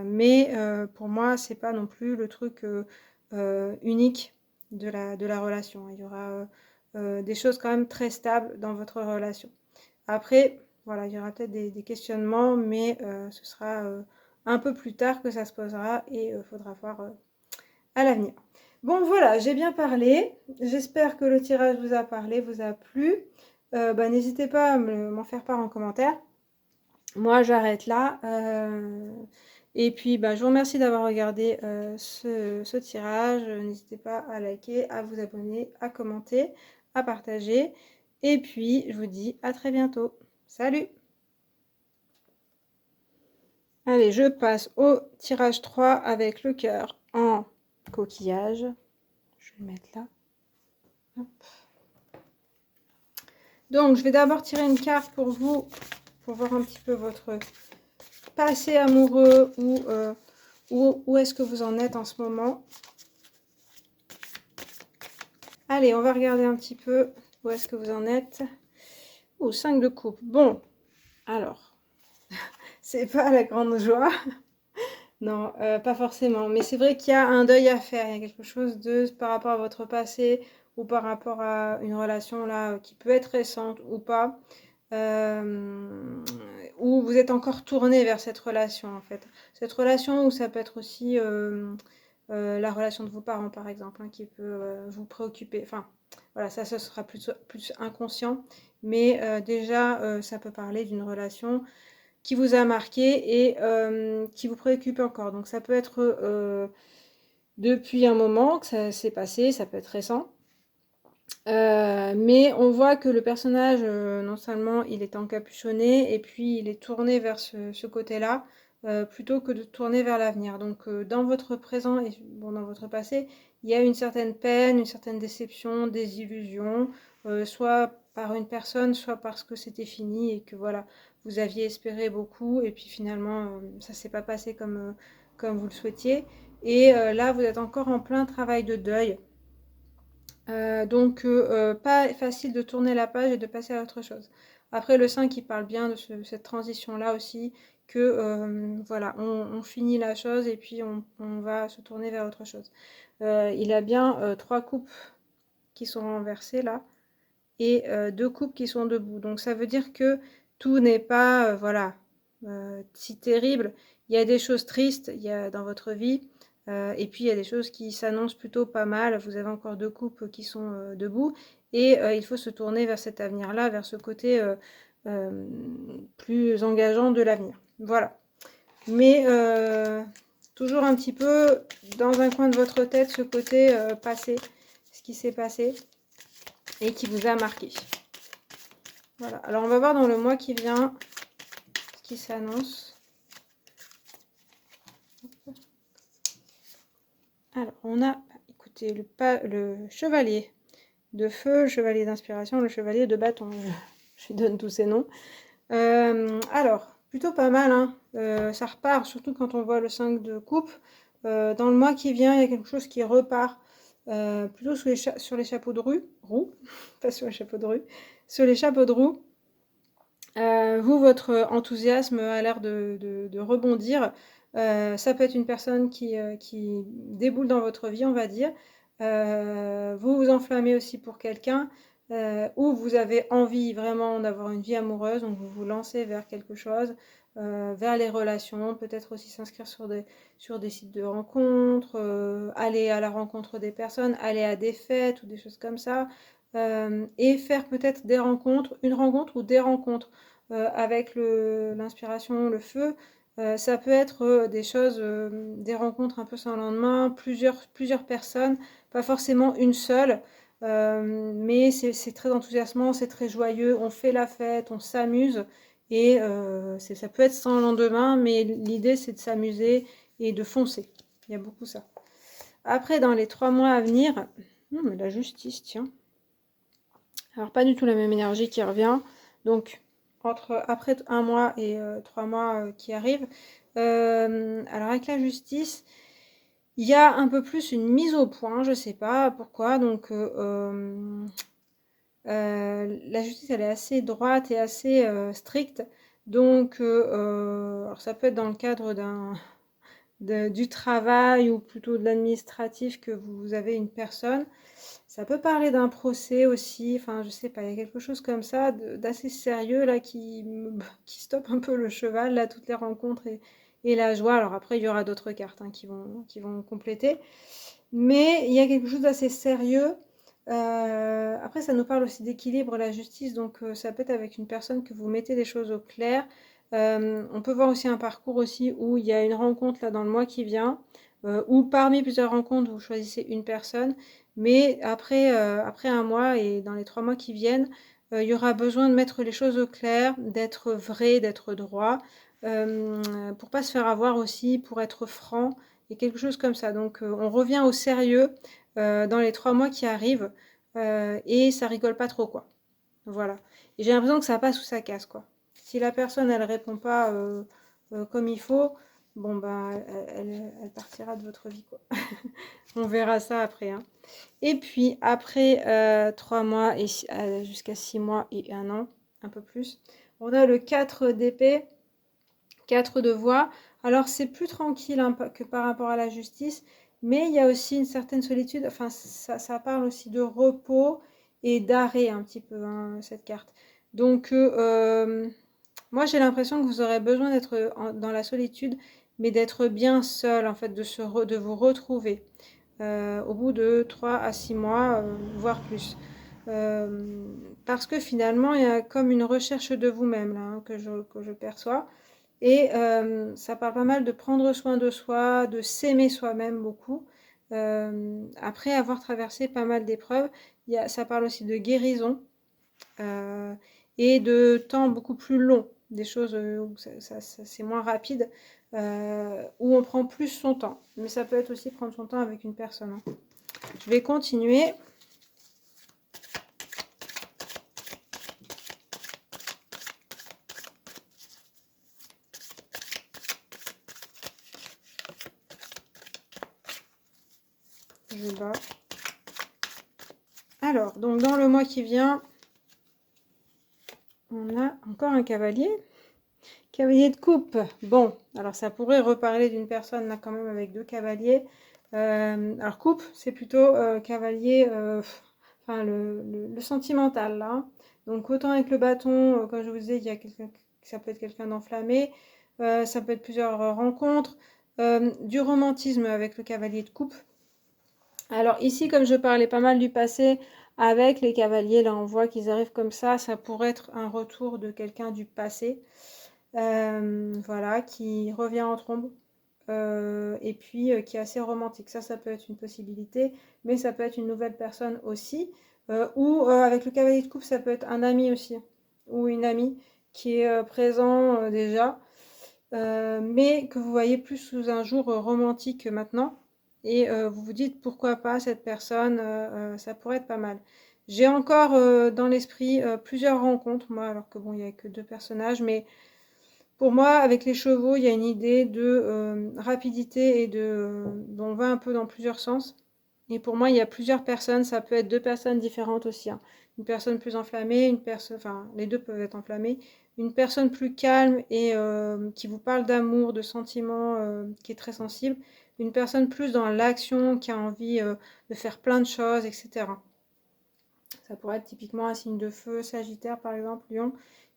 Mais pour moi, c'est pas non plus le truc unique de la relation. Il y aura des choses quand même très stables dans votre relation. Après, voilà, il y aura peut-être des questionnements, mais ce sera un peu plus tard que ça se posera et il faudra voir à l'avenir. Bon, voilà, j'ai bien parlé. J'espère que le tirage vous a parlé, vous a plu. Bah, n'hésitez pas à m'en faire part en commentaire. Moi, j'arrête là. Et puis, bah, je vous remercie d'avoir regardé ce tirage. N'hésitez pas à liker, à vous abonner, à commenter, à partager. Et puis, je vous dis à très bientôt. Salut! Allez, je passe au tirage 3 avec le cœur en coquillage. Je vais le mettre là. Hop. Donc, je vais d'abord tirer une carte pour vous, pour voir un petit peu votre passé amoureux ou où est-ce que vous en êtes en ce moment. Allez, on va regarder un petit peu où est-ce que vous en êtes. Oh, 5 de coupe. Bon, alors, c'est pas la grande joie. Non, pas forcément. Mais c'est vrai qu'il y a un deuil à faire. Il y a quelque chose de par rapport à votre passé ou par rapport à une relation là qui peut être récente ou pas. Où vous êtes encore tourné vers cette relation en fait. Cette relation où ça peut être aussi la relation de vos parents par exemple, hein, qui peut vous préoccuper. Enfin, voilà, ça sera plus inconscient. Mais déjà, ça peut parler d'une relation qui vous a marqué et qui vous préoccupe encore. Donc ça peut être depuis un moment que ça s'est passé, ça peut être récent. Mais on voit que le personnage, non seulement il est encapuchonné et puis il est tourné vers ce côté-là, plutôt que de tourner vers l'avenir. Donc dans votre présent et bon, dans votre passé, il y a une certaine peine, une certaine déception, des illusions, soit par une personne, soit parce que c'était fini et que voilà, vous aviez espéré beaucoup et puis finalement ça s'est pas passé comme vous le souhaitiez. Et là, vous êtes encore en plein travail de deuil. Donc pas facile de tourner la page et de passer à autre chose. Après le 5 il parle bien de cette transition-là aussi, que voilà, on finit la chose et puis on va se tourner vers autre chose. Il a bien 3 coupes qui sont renversées là et 2 coupes qui sont debout. Donc ça veut dire que tout n'est pas voilà, si terrible. Il y a des choses tristes il y a dans votre vie, et puis il y a des choses qui s'annoncent plutôt pas mal. Vous avez encore 2 coupes qui sont debout et il faut se tourner vers cet avenir-là, vers ce côté plus engageant de l'avenir. Voilà. Mais toujours un petit peu dans un coin de votre tête ce côté passé, ce qui s'est passé et qui vous a marqué. Voilà. Alors on va voir dans le mois qui vient ce qui s'annonce. Alors on a, écoutez, le chevalier de feu, le chevalier d'inspiration, le chevalier de bâton. Je lui donne tous ces noms. Alors, plutôt pas mal, hein. Ça repart, surtout quand on voit le 5 de coupe. Dans le mois qui vient, il y a quelque chose qui repart. Plutôt sur les chapeaux de roue, pas sur les chapeaux de rue, sur les chapeaux de roue. Vous, votre enthousiasme a l'air de rebondir. Ça peut être une personne qui déboule dans votre vie, on va dire. Vous vous enflammez aussi pour quelqu'un, ou vous avez envie vraiment d'avoir une vie amoureuse, donc vous vous lancez vers quelque chose, vers les relations, peut-être aussi s'inscrire sur des sites de rencontres, aller à la rencontre des personnes, aller à des fêtes ou des choses comme ça. Et faire peut-être des rencontres, une rencontre ou des rencontres avec l'inspiration, le feu. Ça peut être des choses, des rencontres un peu sans lendemain, plusieurs personnes, pas forcément une seule, mais c'est très enthousiasmant, c'est très joyeux, on fait la fête, on s'amuse, et ça peut être sans lendemain, mais l'idée c'est de s'amuser et de foncer. Il y a beaucoup ça. Après, dans les 3 mois à venir, mais la justice, tiens. Alors pas du tout la même énergie qui revient. Donc après un mois et 3 mois qui arrivent. Alors avec la justice, il y a un peu plus une mise au point, je sais pas pourquoi. Donc la justice elle est assez droite et assez stricte. Donc alors ça peut être dans le cadre du travail ou plutôt de l'administratif que vous avez une personne. Ça peut parler d'un procès aussi, enfin je sais pas, il y a quelque chose comme ça d'assez sérieux là qui stoppe un peu le cheval, là, toutes les rencontres et la joie. Alors après, il y aura d'autres cartes hein, qui vont compléter. Mais il y a quelque chose d'assez sérieux. Après, ça nous parle aussi d'équilibre, la justice, donc ça peut être avec une personne que vous mettez des choses au clair. On peut voir aussi un parcours aussi où il y a une rencontre là dans le mois qui vient, ou parmi plusieurs rencontres, vous choisissez une personne, mais après un mois et dans les 3 mois qui viennent, il y aura besoin de mettre les choses au clair, d'être vrai, d'être droit, pour pas se faire avoir aussi, pour être franc, et quelque chose comme ça. Donc on revient au sérieux dans les 3 mois qui arrivent, et ça rigole pas trop, quoi. Voilà. Et j'ai l'impression que ça passe ou ça casse, quoi. Si la personne, elle répond pas comme il faut, bon, bah, elle partira de votre vie, quoi. On verra ça après, hein. Et puis, après 3 mois et jusqu'à 6 mois et 1 an, un peu plus, on a le 4 d'épée, 4 de voix. Alors, c'est plus tranquille hein, que par rapport à la justice, mais il y a aussi une certaine solitude. Enfin, ça parle aussi de repos et d'arrêt un petit peu, hein, cette carte. Donc, moi, j'ai l'impression que vous aurez besoin d'être dans la solitude, mais d'être bien seul, en fait, de vous retrouver au bout de 3 à 6 mois, voire plus. parce que finalement, il y a comme une recherche de vous-même là, hein, que je perçois. Et ça parle pas mal de prendre soin de soi, de s'aimer soi-même beaucoup. Après avoir traversé pas mal d'épreuves, ça parle aussi de guérison euh, et de temps beaucoup plus long, des choses où c'est moins rapide, où on prend plus son temps. Mais ça peut être aussi prendre son temps avec une personne, hein. Je vais continuer. Je bats. Alors, donc dans le mois qui vient, on a encore un cavalier. Cavalier de coupe. Bon, alors ça pourrait reparler d'une personne là quand même avec deux cavaliers. Alors coupe, c'est plutôt cavalier, enfin le sentimental là, hein. Donc autant avec le bâton, comme je vous disais, il y a quelqu'un, ça peut être quelqu'un d'enflammé, ça peut être plusieurs rencontres, du romantisme avec le cavalier de coupe. Alors ici, comme je parlais pas mal du passé, avec les cavaliers, là on voit qu'ils arrivent comme ça pourrait être un retour de quelqu'un du passé. Voilà, qui revient en trombe et puis qui est assez romantique. Ça peut être une possibilité, mais ça peut être une nouvelle personne aussi. Ou avec le cavalier de coupe, ça peut être un ami aussi, ou une amie qui est présent déjà, mais que vous voyez plus sous un jour romantique maintenant. Et vous vous dites pourquoi pas cette personne, ça pourrait être pas mal. J'ai encore dans l'esprit plusieurs rencontres, moi, alors que bon, il n'y a que deux personnages, mais pour moi, avec les chevaux, il y a une idée de rapidité et on va un peu dans plusieurs sens. Et pour moi, il y a plusieurs personnes, ça peut être deux personnes différentes aussi, hein. Une personne plus enflammée, une personne, enfin, les deux peuvent être enflammés. Une personne plus calme et qui vous parle d'amour, de sentiments, qui est très sensible. Une personne plus dans l'action, qui a envie de faire plein de choses, etc. Ça pourrait être typiquement un signe de feu, Sagittaire par exemple, Lion.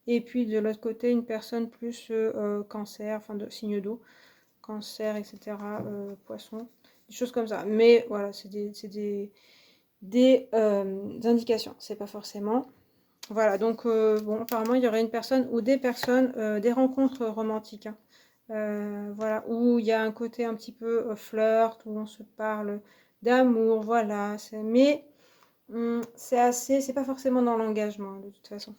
Et puis de l'autre côté, une personne plus cancer, enfin de signe d'eau, cancer, etc. Poisson, des choses comme ça. Mais voilà, c'est des indications, c'est pas forcément. Voilà, donc bon, apparemment il y aurait une personne ou des personnes, des rencontres romantiques, hein. Voilà, où il y a un côté un petit peu flirt, où on se parle d'amour, voilà. Mais c'est assez, c'est pas forcément dans l'engagement, hein, de toute façon.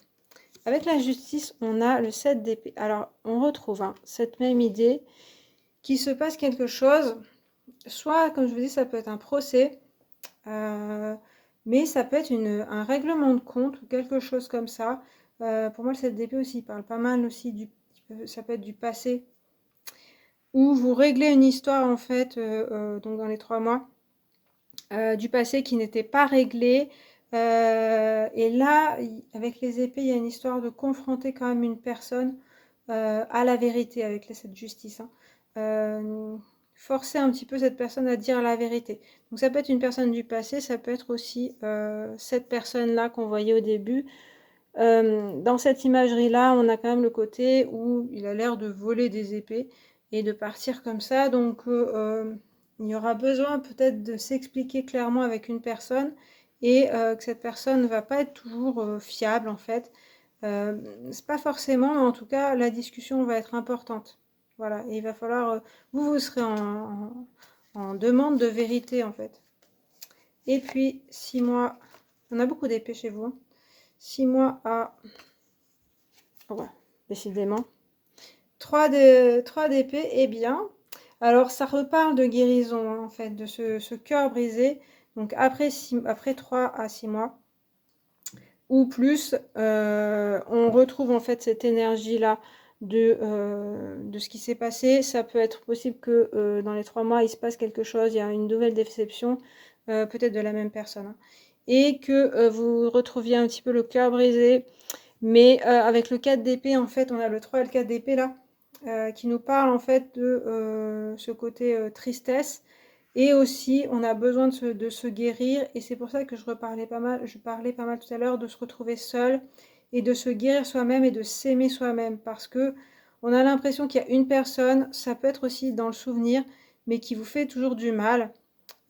Avec la justice, on a le 7 d'épée. Alors, on retrouve hein, cette même idée qu'il se passe quelque chose. Soit, comme je vous dis, ça peut être un procès, euh, mais ça peut être un règlement de compte ou quelque chose comme ça. Pour moi, le 7 d'épée aussi parle pas mal aussi ça peut être du passé, où vous réglez une histoire en fait, donc dans les 3 mois, du passé qui n'était pas réglé. Et là, avec les épées, il y a une histoire de confronter quand même une personne à la vérité avec cette justice, hein. Forcer un petit peu cette personne à dire la vérité. Donc ça peut être une personne du passé, ça peut être aussi cette personne-là qu'on voyait au début. Dans cette imagerie-là, on a quand même le côté où il a l'air de voler des épées et de partir comme ça. Donc il y aura besoin peut-être de s'expliquer clairement avec une personne et que cette personne ne va pas être toujours fiable en fait. C'est pas forcément, mais en tout cas, la discussion va être importante. Voilà, et il va falloir, vous serez en demande de vérité en fait. Et puis, 6 mois, on a beaucoup d'épées chez vous, hein. 6 mois à, ouais, décidément, 3 d'épée, eh bien, alors ça reparle de guérison, hein, en fait, de ce cœur brisé. Donc après 3 à 6 mois, ou plus, on retrouve en fait cette énergie-là de ce qui s'est passé. Ça peut être possible que dans les 3 mois, il se passe quelque chose, il y a une nouvelle déception, peut-être de la même personne, hein. Et que vous retrouviez un petit peu le cœur brisé. Mais avec le 4 d'épée, en fait, on a le 3 et le 4 d'épée là, qui nous parle en fait de ce côté tristesse. Et aussi, on a besoin de se guérir. Et c'est pour ça que je parlais pas mal tout à l'heure de se retrouver seul et de se guérir soi-même et de s'aimer soi-même. Parce que on a l'impression qu'il y a une personne, ça peut être aussi dans le souvenir, mais qui vous fait toujours du mal.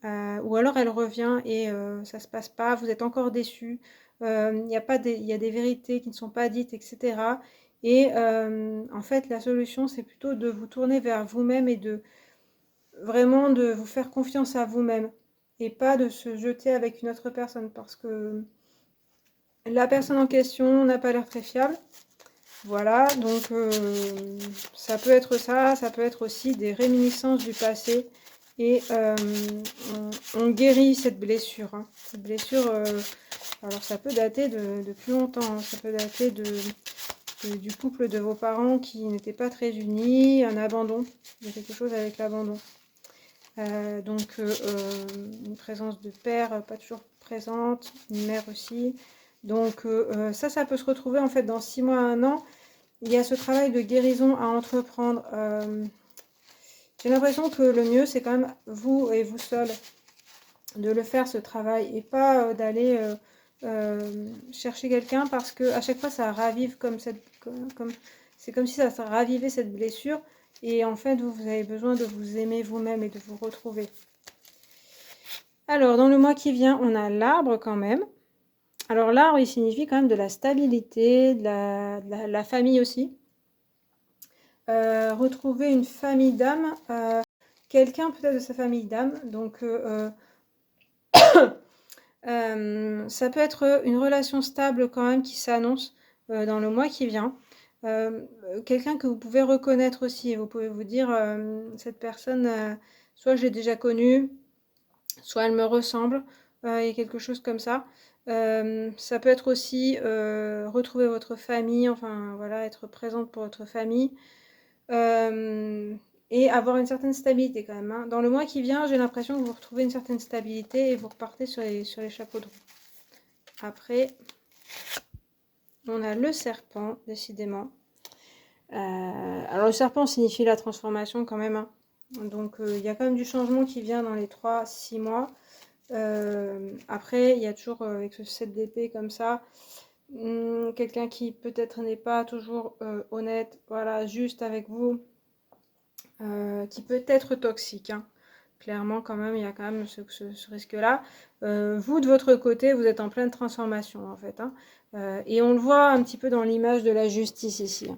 Ou alors elle revient et ça se passe pas, vous êtes encore déçu. Il y a pas des, il y a des vérités qui ne sont pas dites, etc. Et en fait, la solution, c'est plutôt de vous tourner vers vous-même et de vraiment de vous faire confiance à vous-même et pas de se jeter avec une autre personne parce que la personne en question n'a pas l'air très fiable. Voilà, donc ça peut être ça, ça peut être aussi des réminiscences du passé et on guérit cette blessure, hein. Cette blessure, alors ça peut dater de plus longtemps, hein. Ça peut dater du couple de vos parents qui n'étaient pas très unis, un abandon, il y a quelque chose avec l'abandon. Donc une présence de père pas toujours présente, une mère aussi. Donc ça peut se retrouver en fait dans 6 mois à 1 an. Il y a ce travail de guérison à entreprendre. J'ai l'impression que le mieux, c'est quand même vous et vous seul de le faire, ce travail, et pas d'aller chercher quelqu'un parce que à chaque fois, ça ravive c'est comme si ça ravivait cette blessure. Et en fait, vous avez besoin de vous aimer vous-même et de vous retrouver. Alors, dans le mois qui vient, on a l'arbre quand même. Alors, l'arbre, il signifie quand même de la stabilité, de la famille aussi. Retrouver une famille d'âme, quelqu'un peut-être de sa famille d'âme. Donc, ça peut être une relation stable quand même qui s'annonce dans le mois qui vient. Quelqu'un que vous pouvez reconnaître aussi. Vous pouvez vous dire, cette personne, soit je l'ai déjà connue, soit elle me ressemble. Il y a quelque chose comme ça. Ça peut être aussi retrouver votre famille, enfin voilà, être présente pour votre famille. Et avoir une certaine stabilité quand même, hein. Dans le mois qui vient, j'ai l'impression que vous retrouvez une certaine stabilité et vous repartez sur les chapeaux de roue. Après, on a le serpent, décidément. Alors le serpent signifie la transformation quand même, hein. Donc il y a quand même du changement qui vient dans les 3-6 mois. Après, il y a toujours avec ce 7 d'épée comme ça, quelqu'un qui peut-être n'est pas toujours honnête, voilà, juste avec vous, qui peut être toxique, hein. Clairement, quand même, il y a quand même ce risque-là. Vous, de votre côté, vous êtes en pleine transformation, en fait, hein. Et on le voit un petit peu dans l'image de la justice ici,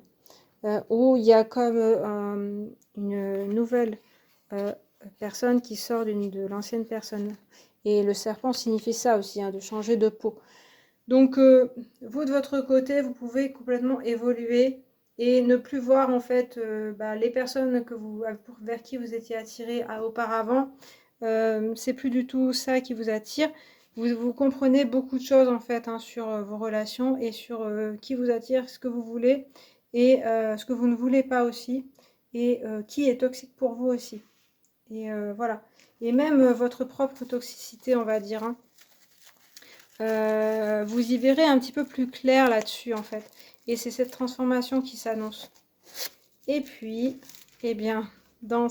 hein, où il y a comme une nouvelle personne qui sort de l'ancienne personne. Et le serpent signifie ça aussi, hein, de changer de peau. Donc, vous, de votre côté, vous pouvez complètement évoluer et ne plus voir en fait les personnes vers qui vous étiez attiré auparavant. C'est plus du tout ça qui vous attire. Vous comprenez beaucoup de choses en fait, hein, sur vos relations et sur qui vous attire, ce que vous voulez et ce que vous ne voulez pas aussi, et qui est toxique pour vous aussi. Et voilà. Et même votre propre toxicité, on va dire, hein. Vous y verrez un petit peu plus clair là-dessus en fait. Et c'est cette transformation qui s'annonce. Et puis, eh bien, dans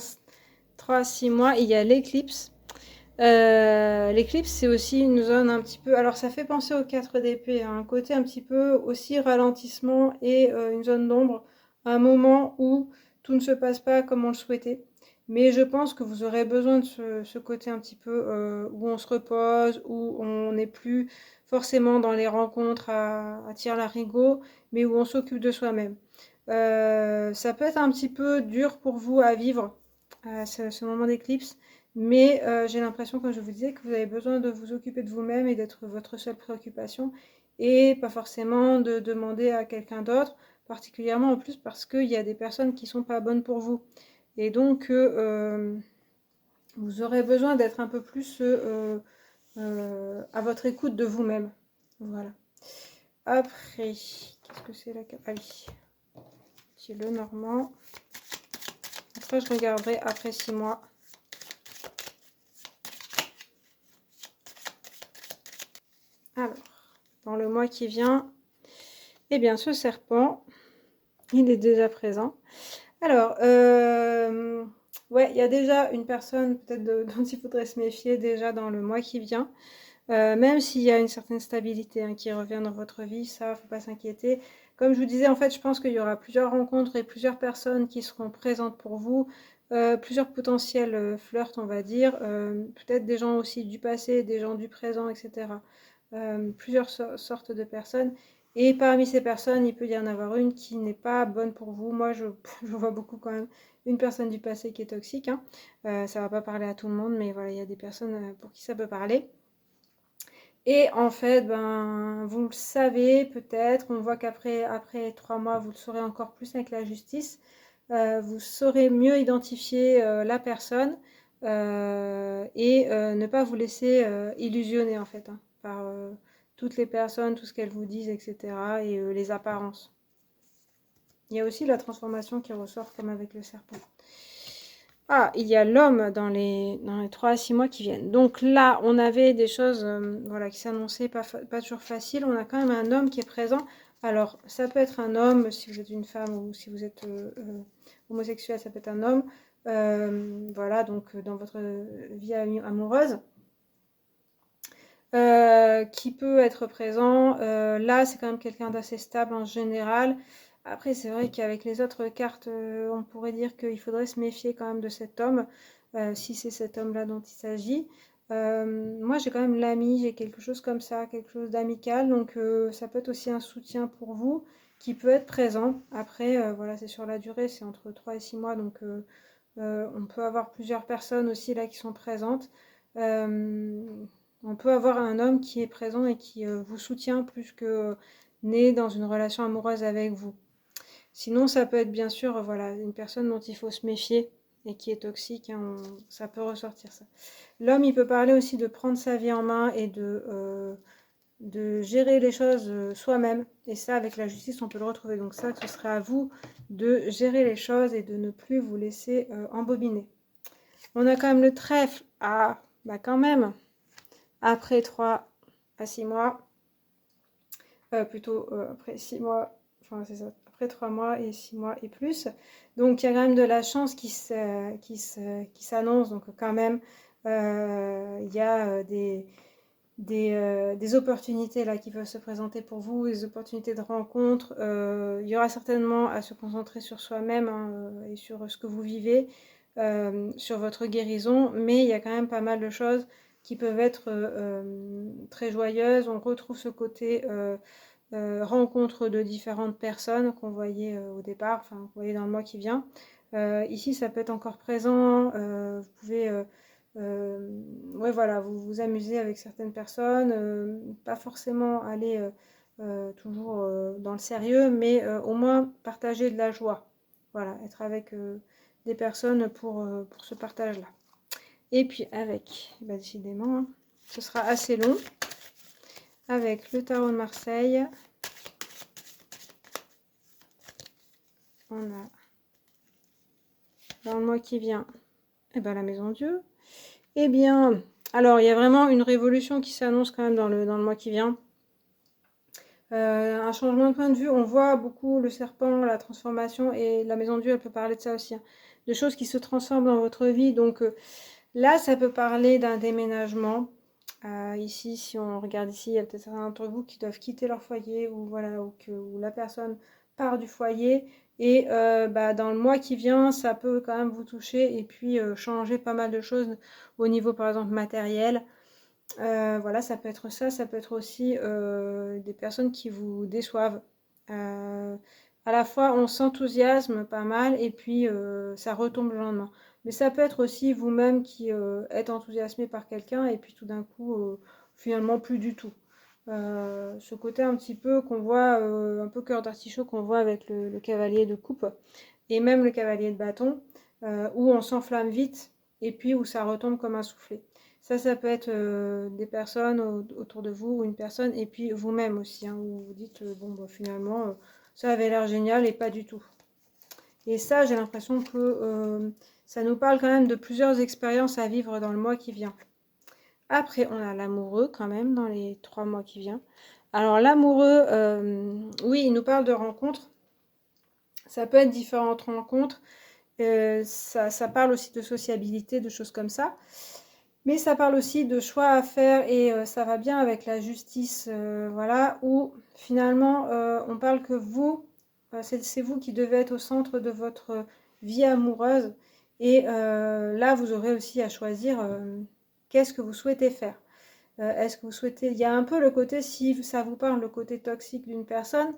3-6 mois, il y a l'éclipse. L'éclipse, c'est aussi une zone un petit peu... Alors, ça fait penser aux 4 d'épée, hein, un côté un petit peu aussi ralentissement et une zone d'ombre. Un moment où tout ne se passe pas comme on le souhaitait. Mais je pense que vous aurez besoin de ce côté un petit peu où on se repose, où on n'est plus forcément dans les rencontres à tire-larigot, mais où on s'occupe de soi-même. Ça peut être un petit peu dur pour vous à vivre, ce moment d'éclipse, mais j'ai l'impression, comme je vous disais, que vous avez besoin de vous occuper de vous-même et d'être votre seule préoccupation, et pas forcément de demander à quelqu'un d'autre, particulièrement en plus parce qu'il y a des personnes qui ne sont pas bonnes pour vous. Et donc, vous aurez besoin d'être un peu plus à votre écoute de vous-même. Voilà. Après, qu'est-ce que c'est la carte? Ah oui, c'est le normand. Après, je regarderai après 6 mois. Alors, dans le mois qui vient, eh bien, ce serpent, il est déjà présent. Alors, ouais, il y a déjà une personne peut-être dont il faudrait se méfier déjà dans le mois qui vient. Même s'il y a une certaine stabilité, hein, qui revient dans votre vie, ça, faut pas s'inquiéter. Comme je vous disais, en fait, je pense qu'il y aura plusieurs rencontres et plusieurs personnes qui seront présentes pour vous, plusieurs potentiels flirts, on va dire, peut-être des gens aussi du passé, des gens du présent, etc. plusieurs sortes de personnes. Et parmi ces personnes, il peut y en avoir une qui n'est pas bonne pour vous. Moi, je vois beaucoup quand même une personne du passé qui est toxique, hein. Ça va pas parler à tout le monde, mais voilà, il y a des personnes pour qui ça peut parler. Et en fait, ben, vous le savez peut-être, on voit qu'après 3 mois, vous le saurez encore plus avec la justice. Vous saurez mieux identifier la personne et ne pas vous laisser illusionner en fait, hein, par toutes les personnes, tout ce qu'elles vous disent, etc. et les apparences. Il y a aussi la transformation qui ressort comme avec le serpent. Ah, il y a l'homme dans les 3 à 6 mois qui viennent. Donc là, on avait des choses voilà, qui s'annonçaient pas toujours faciles. On a quand même un homme qui est présent. Alors, ça peut être un homme, si vous êtes une femme ou si vous êtes homosexuel, ça peut être un homme. Voilà, donc dans votre vie amoureuse. Qui peut être présent. Là, c'est quand même quelqu'un d'assez stable en général. Après, c'est vrai qu'avec les autres cartes, on pourrait dire qu'il faudrait se méfier quand même de cet homme, si c'est cet homme-là dont il s'agit. Moi, j'ai quand même l'ami, j'ai quelque chose comme ça, quelque chose d'amical, donc ça peut être aussi un soutien pour vous qui peut être présent. Après, voilà, c'est sur la durée, c'est entre 3 et 6 mois, donc on peut avoir plusieurs personnes aussi là qui sont présentes. On peut avoir un homme qui est présent et qui vous soutient plus que né dans une relation amoureuse avec vous. Sinon, ça peut être bien sûr voilà, une personne dont il faut se méfier et qui est toxique, hein, ça peut ressortir ça. L'homme, il peut parler aussi de prendre sa vie en main et de gérer les choses soi-même. Et ça, avec la justice, on peut le retrouver. Donc ça, ce sera à vous de gérer les choses et de ne plus vous laisser embobiner. On a quand même le trèfle. Ah, bah quand même. Après 3 à 6 mois, plutôt après 6 mois, enfin c'est ça, après 3 mois et 6 mois et plus. Donc il y a quand même de la chance qui s'annonce, donc quand même il y a des opportunités là qui peuvent se présenter pour vous, des opportunités de rencontre. Il y aura certainement à se concentrer sur soi-même, hein, et sur ce que vous vivez, sur votre guérison, mais il y a quand même pas mal de choses qui peuvent être très joyeuses. On retrouve ce côté rencontre de différentes personnes qu'on voyait au départ, enfin qu'on voyait dans le mois qui vient. Ici, ça peut être encore présent. Vous pouvez ouais, voilà, vous vous amuser avec certaines personnes, pas forcément aller toujours dans le sérieux, mais au moins partager de la joie. Voilà, être avec des personnes pour ce partage-là. Et puis avec, bah, décidément, hein, ce sera assez long, avec le tarot de Marseille. On a dans le mois qui vient, eh ben, la Maison Dieu. Eh bien, alors il y a vraiment une révolution qui s'annonce quand même dans le mois qui vient. Un changement de point de vue, on voit beaucoup le serpent, la transformation, et la Maison Dieu, elle peut parler de ça aussi, hein, de choses qui se transforment dans votre vie. Donc là, ça peut parler d'un déménagement. Ici, si on regarde ici, il y a peut-être certains d'entre vous qui doivent quitter leur foyer, ou voilà, ou la personne part du foyer. Et bah, dans le mois qui vient, ça peut quand même vous toucher et puis changer pas mal de choses au niveau, par exemple, matériel. Voilà, ça peut être ça, ça peut être aussi des personnes qui vous déçoivent. À la fois, on s'enthousiasme pas mal et puis ça retombe le lendemain. Mais ça peut être aussi vous-même qui êtes enthousiasmé par quelqu'un et puis tout d'un coup, finalement, plus du tout. Ce côté un petit peu qu'on voit, un peu cœur d'artichaut qu'on voit avec le cavalier de coupe et même le cavalier de bâton, où on s'enflamme vite et puis où ça retombe comme un soufflet. Ça peut être des personnes autour de vous ou une personne, et puis vous-même aussi, hein, où vous dites, bon, bah, finalement, ça avait l'air génial et pas du tout. Et ça, j'ai l'impression que ça nous parle quand même de plusieurs expériences à vivre dans le mois qui vient. Après, on a l'amoureux quand même dans les 3 mois qui viennent. Alors l'amoureux, oui, il nous parle de rencontres. Ça peut être différentes rencontres. Ça parle aussi de sociabilité, de choses comme ça. Mais ça parle aussi de choix à faire et ça va bien avec la justice, voilà, où finalement on parle que vous, c'est vous qui devez être au centre de votre vie amoureuse et là vous aurez aussi à choisir qu'est-ce que vous souhaitez faire. Est-ce que vous souhaitez... Il y a un peu le côté, si ça vous parle, le côté toxique d'une personne,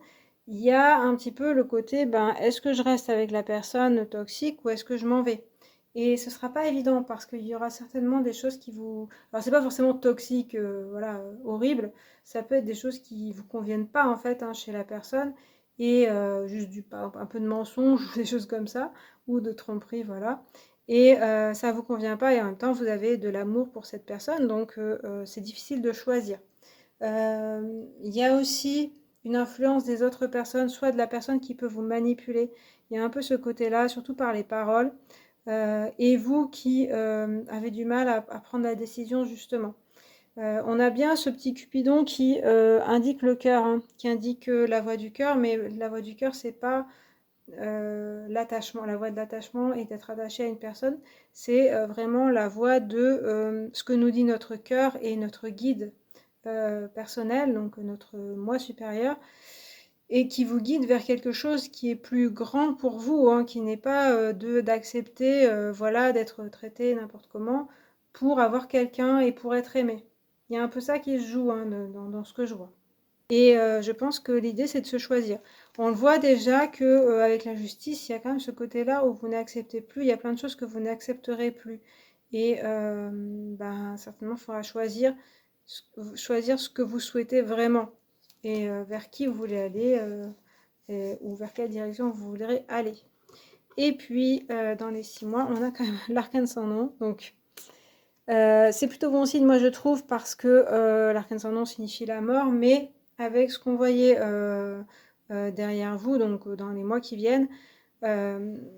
il y a un petit peu le côté, ben, est-ce que je reste avec la personne toxique ou est-ce que je m'en vais? Et ce sera pas évident parce qu'il y aura certainement des choses qui vous... Alors c'est pas forcément toxique, voilà, horrible. Ça peut être des choses qui vous conviennent pas en fait hein, chez la personne et juste un peu de mensonge ou des choses comme ça ou de tromperie, voilà. Et ça vous convient pas et en même temps vous avez de l'amour pour cette personne, donc c'est difficile de choisir. Il y a aussi une influence des autres personnes, soit de la personne qui peut vous manipuler. Il y a un peu ce côté-là, surtout par les paroles. Et vous qui avez du mal à prendre la décision, justement. On a bien ce petit Cupidon qui indique le cœur, hein, qui indique la voix du cœur, mais la voix du cœur, c'est pas l'attachement, la voix de l'attachement et d'être attaché à une personne, c'est vraiment la voix de ce que nous dit notre cœur et notre guide personnel, donc notre moi supérieur, et qui vous guide vers quelque chose qui est plus grand pour vous, hein, qui n'est pas d'accepter, voilà, d'être traité n'importe comment pour avoir quelqu'un et pour être aimé. Il y a un peu ça qui se joue hein, dans ce que je vois. Et je pense que l'idée, c'est de se choisir. On le voit déjà que avec la justice, il y a quand même ce côté-là où vous n'acceptez plus. Il y a plein de choses que vous n'accepterez plus. Et ben, certainement, il faudra choisir ce que vous souhaitez vraiment et vers qui vous voulez aller ou vers quelle direction vous voudrez aller. Et puis, dans les 6 mois, on a quand même l'arcane sans nom. Donc, c'est plutôt bon signe, moi, je trouve, parce que l'arcane sans nom signifie la mort, mais avec ce qu'on voyait derrière vous, donc dans les mois qui viennent,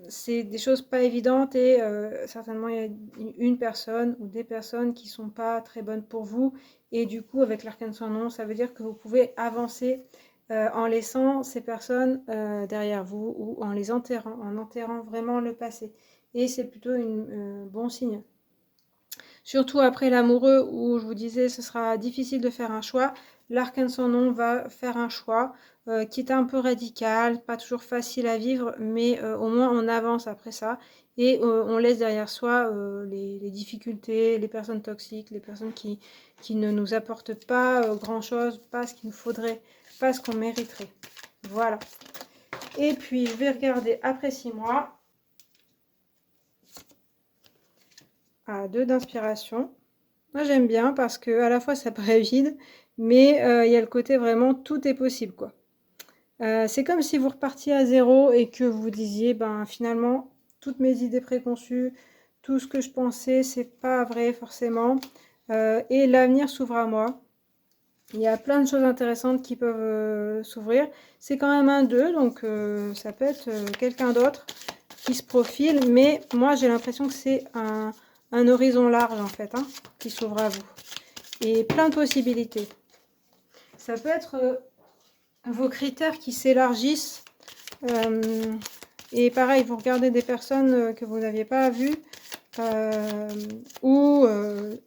c'est des choses pas évidentes et certainement il y a une personne ou des personnes qui sont pas très bonnes pour vous et du coup avec l'arcane sans nom ça veut dire que vous pouvez avancer en laissant ces personnes derrière vous ou en les enterrant, en enterrant vraiment le passé et c'est plutôt un bon signe. Surtout après l'amoureux où je vous disais ce sera difficile de faire un choix, l'arcane sans nom va faire un choix qui est un peu radical, pas toujours facile à vivre, mais au moins on avance après ça et on laisse derrière soi les difficultés, les personnes toxiques, les personnes qui ne nous apportent pas grand-chose, pas ce qu'il nous faudrait, pas ce qu'on mériterait. Voilà. Et puis je vais regarder après 6 mois à 2 d'inspiration. Moi j'aime bien parce que à la fois ça paraît vide, mais il y a le côté vraiment tout est possible quoi. C'est comme si vous repartiez à zéro et que vous disiez ben finalement toutes mes idées préconçues, tout ce que je pensais c'est pas vrai forcément et l'avenir s'ouvre à moi. Il y a plein de choses intéressantes qui peuvent s'ouvrir. C'est quand même un 2 donc ça peut être quelqu'un d'autre qui se profile, mais moi j'ai l'impression que c'est un horizon large en fait hein, qui s'ouvre à vous et plein de possibilités. Ça peut être vos critères qui s'élargissent et pareil vous regardez des personnes que vous n'aviez pas vues ou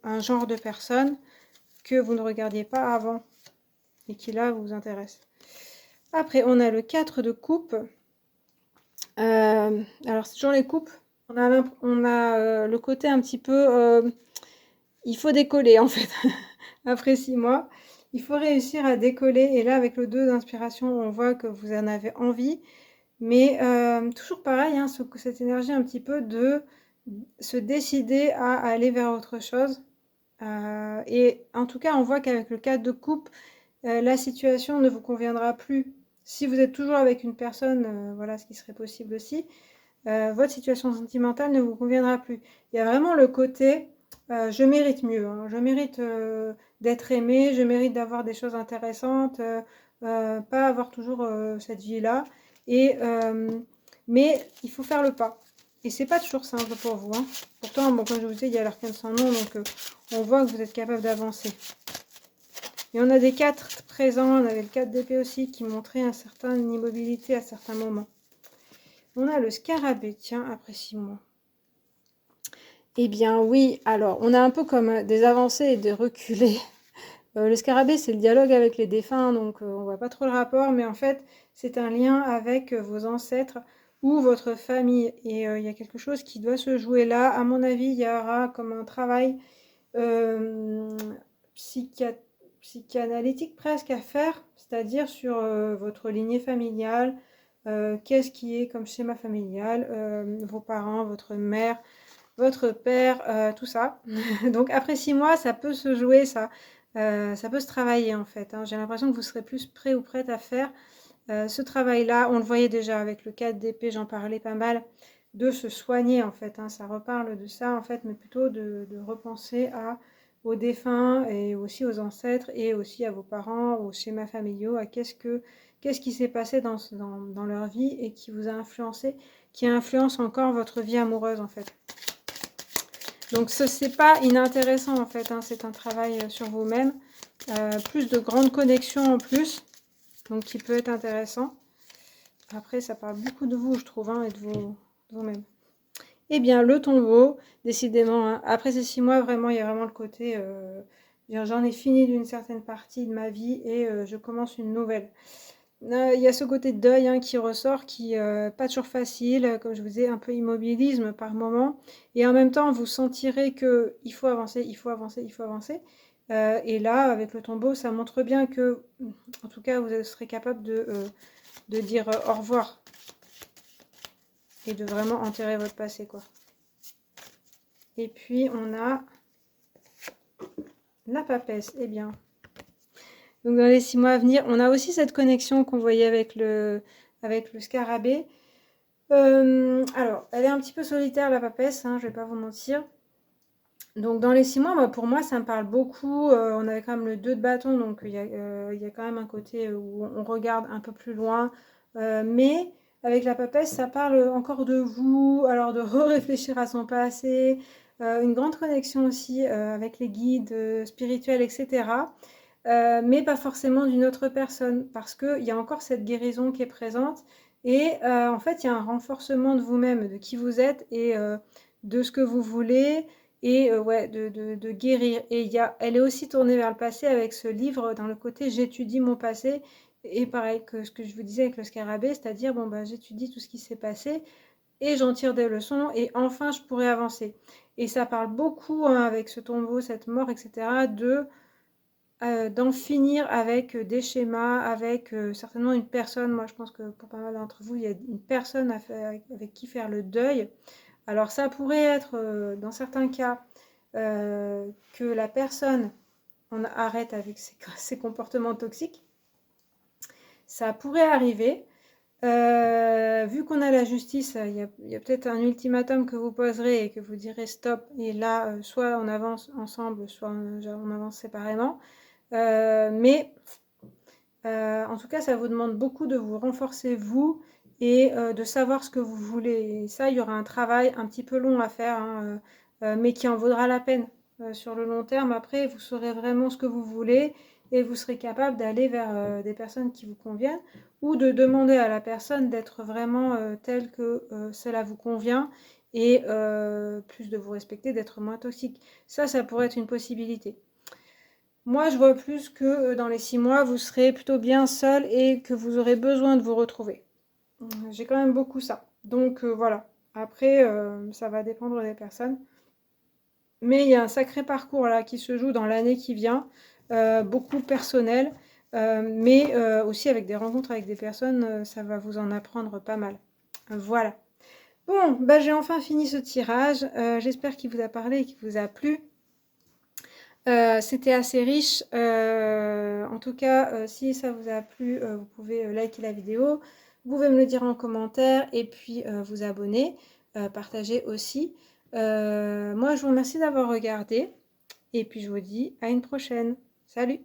un genre de personne que vous ne regardiez pas avant et qui là vous intéresse. Après on a le 4 de coupe. Alors c'est toujours les coupes. On a le côté un petit peu il faut décoller en fait après 6 mois. Il faut réussir à décoller et là avec le 2 d'inspiration on voit que vous en avez envie. Mais toujours pareil, hein, cette énergie un petit peu de se décider à aller vers autre chose. Et en tout cas on voit qu'avec le 4 de coupe, la situation ne vous conviendra plus. Si vous êtes toujours avec une personne, voilà ce qui serait possible aussi, votre situation sentimentale ne vous conviendra plus. Il y a vraiment le côté je mérite mieux, hein. Je mérite d'être aimée, je mérite d'avoir des choses intéressantes, pas avoir toujours cette vie-là. Et, mais il faut faire le pas. Et c'est pas toujours simple pour vous, hein. Pourtant, bon, comme je vous disais, il y a l'arcane sans nom, donc on voit que vous êtes capable d'avancer. Et on a des 4 présents, on avait le 4 d'épée aussi qui montrait une certaine immobilité à certains moments. On a le scarabée, tiens, après 6 mois. Eh bien oui, alors on a un peu comme des avancées et des reculés. Le scarabée, c'est le dialogue avec les défunts, donc on voit pas trop le rapport, mais en fait, c'est un lien avec vos ancêtres ou votre famille. Et il y a quelque chose qui doit se jouer là. À mon avis, il y aura comme un travail psychanalytique presque à faire, c'est-à-dire sur votre lignée familiale, qu'est-ce qui est comme schéma familial, vos parents, votre mère, votre père, tout ça. Donc après 6 mois, ça peut se jouer, ça peut se travailler en fait, hein. J'ai l'impression que vous serez plus prêt ou prête à faire ce travail-là. On le voyait déjà avec le 4 d'épée, j'en parlais pas mal, de se soigner en fait, hein. Ça reparle de ça en fait, mais plutôt de repenser aux défunts et aussi aux ancêtres et aussi à vos parents, aux schémas familiaux, à qu'est-ce qui s'est passé dans leur vie et qui vous a influencé, qui influence encore votre vie amoureuse en fait. Donc ce c'est pas inintéressant en fait, hein, c'est un travail sur vous-même, plus de grandes connexions en plus, donc qui peut être intéressant. Après ça parle beaucoup de vous je trouve, hein, et de vous-même. Eh bien le tombeau, décidément, hein, après ces 6 mois vraiment il y a vraiment le côté, j'en ai fini d'une certaine partie de ma vie et je commence une nouvelle. Il y a ce côté de deuil, hein, qui ressort, qui pas toujours facile, comme je vous disais, un peu immobilisme par moment. Et en même temps, vous sentirez qu'il faut avancer, il faut avancer, il faut avancer. Et là, avec le tombeau, ça montre bien que, en tout cas, vous serez capable de dire au revoir. Et de vraiment enterrer votre passé, quoi. Et puis, on a la papesse. Eh bien, donc dans les 6 mois à venir, on a aussi cette connexion qu'on voyait avec le scarabée. Alors, elle est un petit peu solitaire la papesse, hein, je vais pas vous mentir. Donc dans les 6 mois, pour moi, ça me parle beaucoup. On avait quand même le 2 de bâton, donc il y a quand même un côté où on regarde un peu plus loin. Mais avec la papesse, ça parle encore de vous, alors de réfléchir à son passé, une grande connexion aussi avec les guides spirituels, etc. Mais pas forcément d'une autre personne, parce qu'il y a encore cette guérison qui est présente. Et en fait, il y a un renforcement de vous-même, de qui vous êtes et de ce que vous voulez, et ouais, de guérir. Et elle est aussi tournée vers le passé avec ce livre dans le côté j'étudie mon passé. Et pareil que ce que je vous disais avec le scarabée, c'est-à-dire bon, bah, j'étudie tout ce qui s'est passé et j'en tire des leçons et enfin je pourrai avancer. Et ça parle beaucoup, hein, avec ce tombeau, cette mort, etc., d'en finir avec des schémas, avec certainement une personne. Moi, je pense que pour pas mal d'entre vous, il y a une personne avec qui faire le deuil. Alors, ça pourrait être, dans certains cas, que la personne on arrête avec ses comportements toxiques. Ça pourrait arriver. Vu qu'on a la justice, il y a peut-être un ultimatum que vous poserez et que vous direz stop. Et là, soit on avance ensemble, soit on avance séparément. Mais en tout cas, ça vous demande beaucoup de vous renforcer vous et de savoir ce que vous voulez. Et ça, il y aura un travail un petit peu long à faire, hein, mais qui en vaudra la peine sur le long terme. Après, vous saurez vraiment ce que vous voulez et vous serez capable d'aller vers des personnes qui vous conviennent ou de demander à la personne d'être vraiment telle que cela vous convient et plus de vous respecter, d'être moins toxique. Ça pourrait être une possibilité. Moi, je vois plus que dans les 6 mois, vous serez plutôt bien seul et que vous aurez besoin de vous retrouver. J'ai quand même beaucoup ça. Donc voilà. Après, ça va dépendre des personnes. Mais il y a un sacré parcours là qui se joue dans l'année qui vient, beaucoup personnel, mais aussi avec des rencontres avec des personnes, ça va vous en apprendre pas mal. Voilà. Bon, bah, j'ai enfin fini ce tirage. J'espère qu'il vous a parlé et qu'il vous a plu. C'était assez riche. En tout cas, si ça vous a plu, vous pouvez liker la vidéo. Vous pouvez me le dire en commentaire et puis vous abonner, partager aussi. Moi, je vous remercie d'avoir regardé et puis je vous dis à une prochaine. Salut!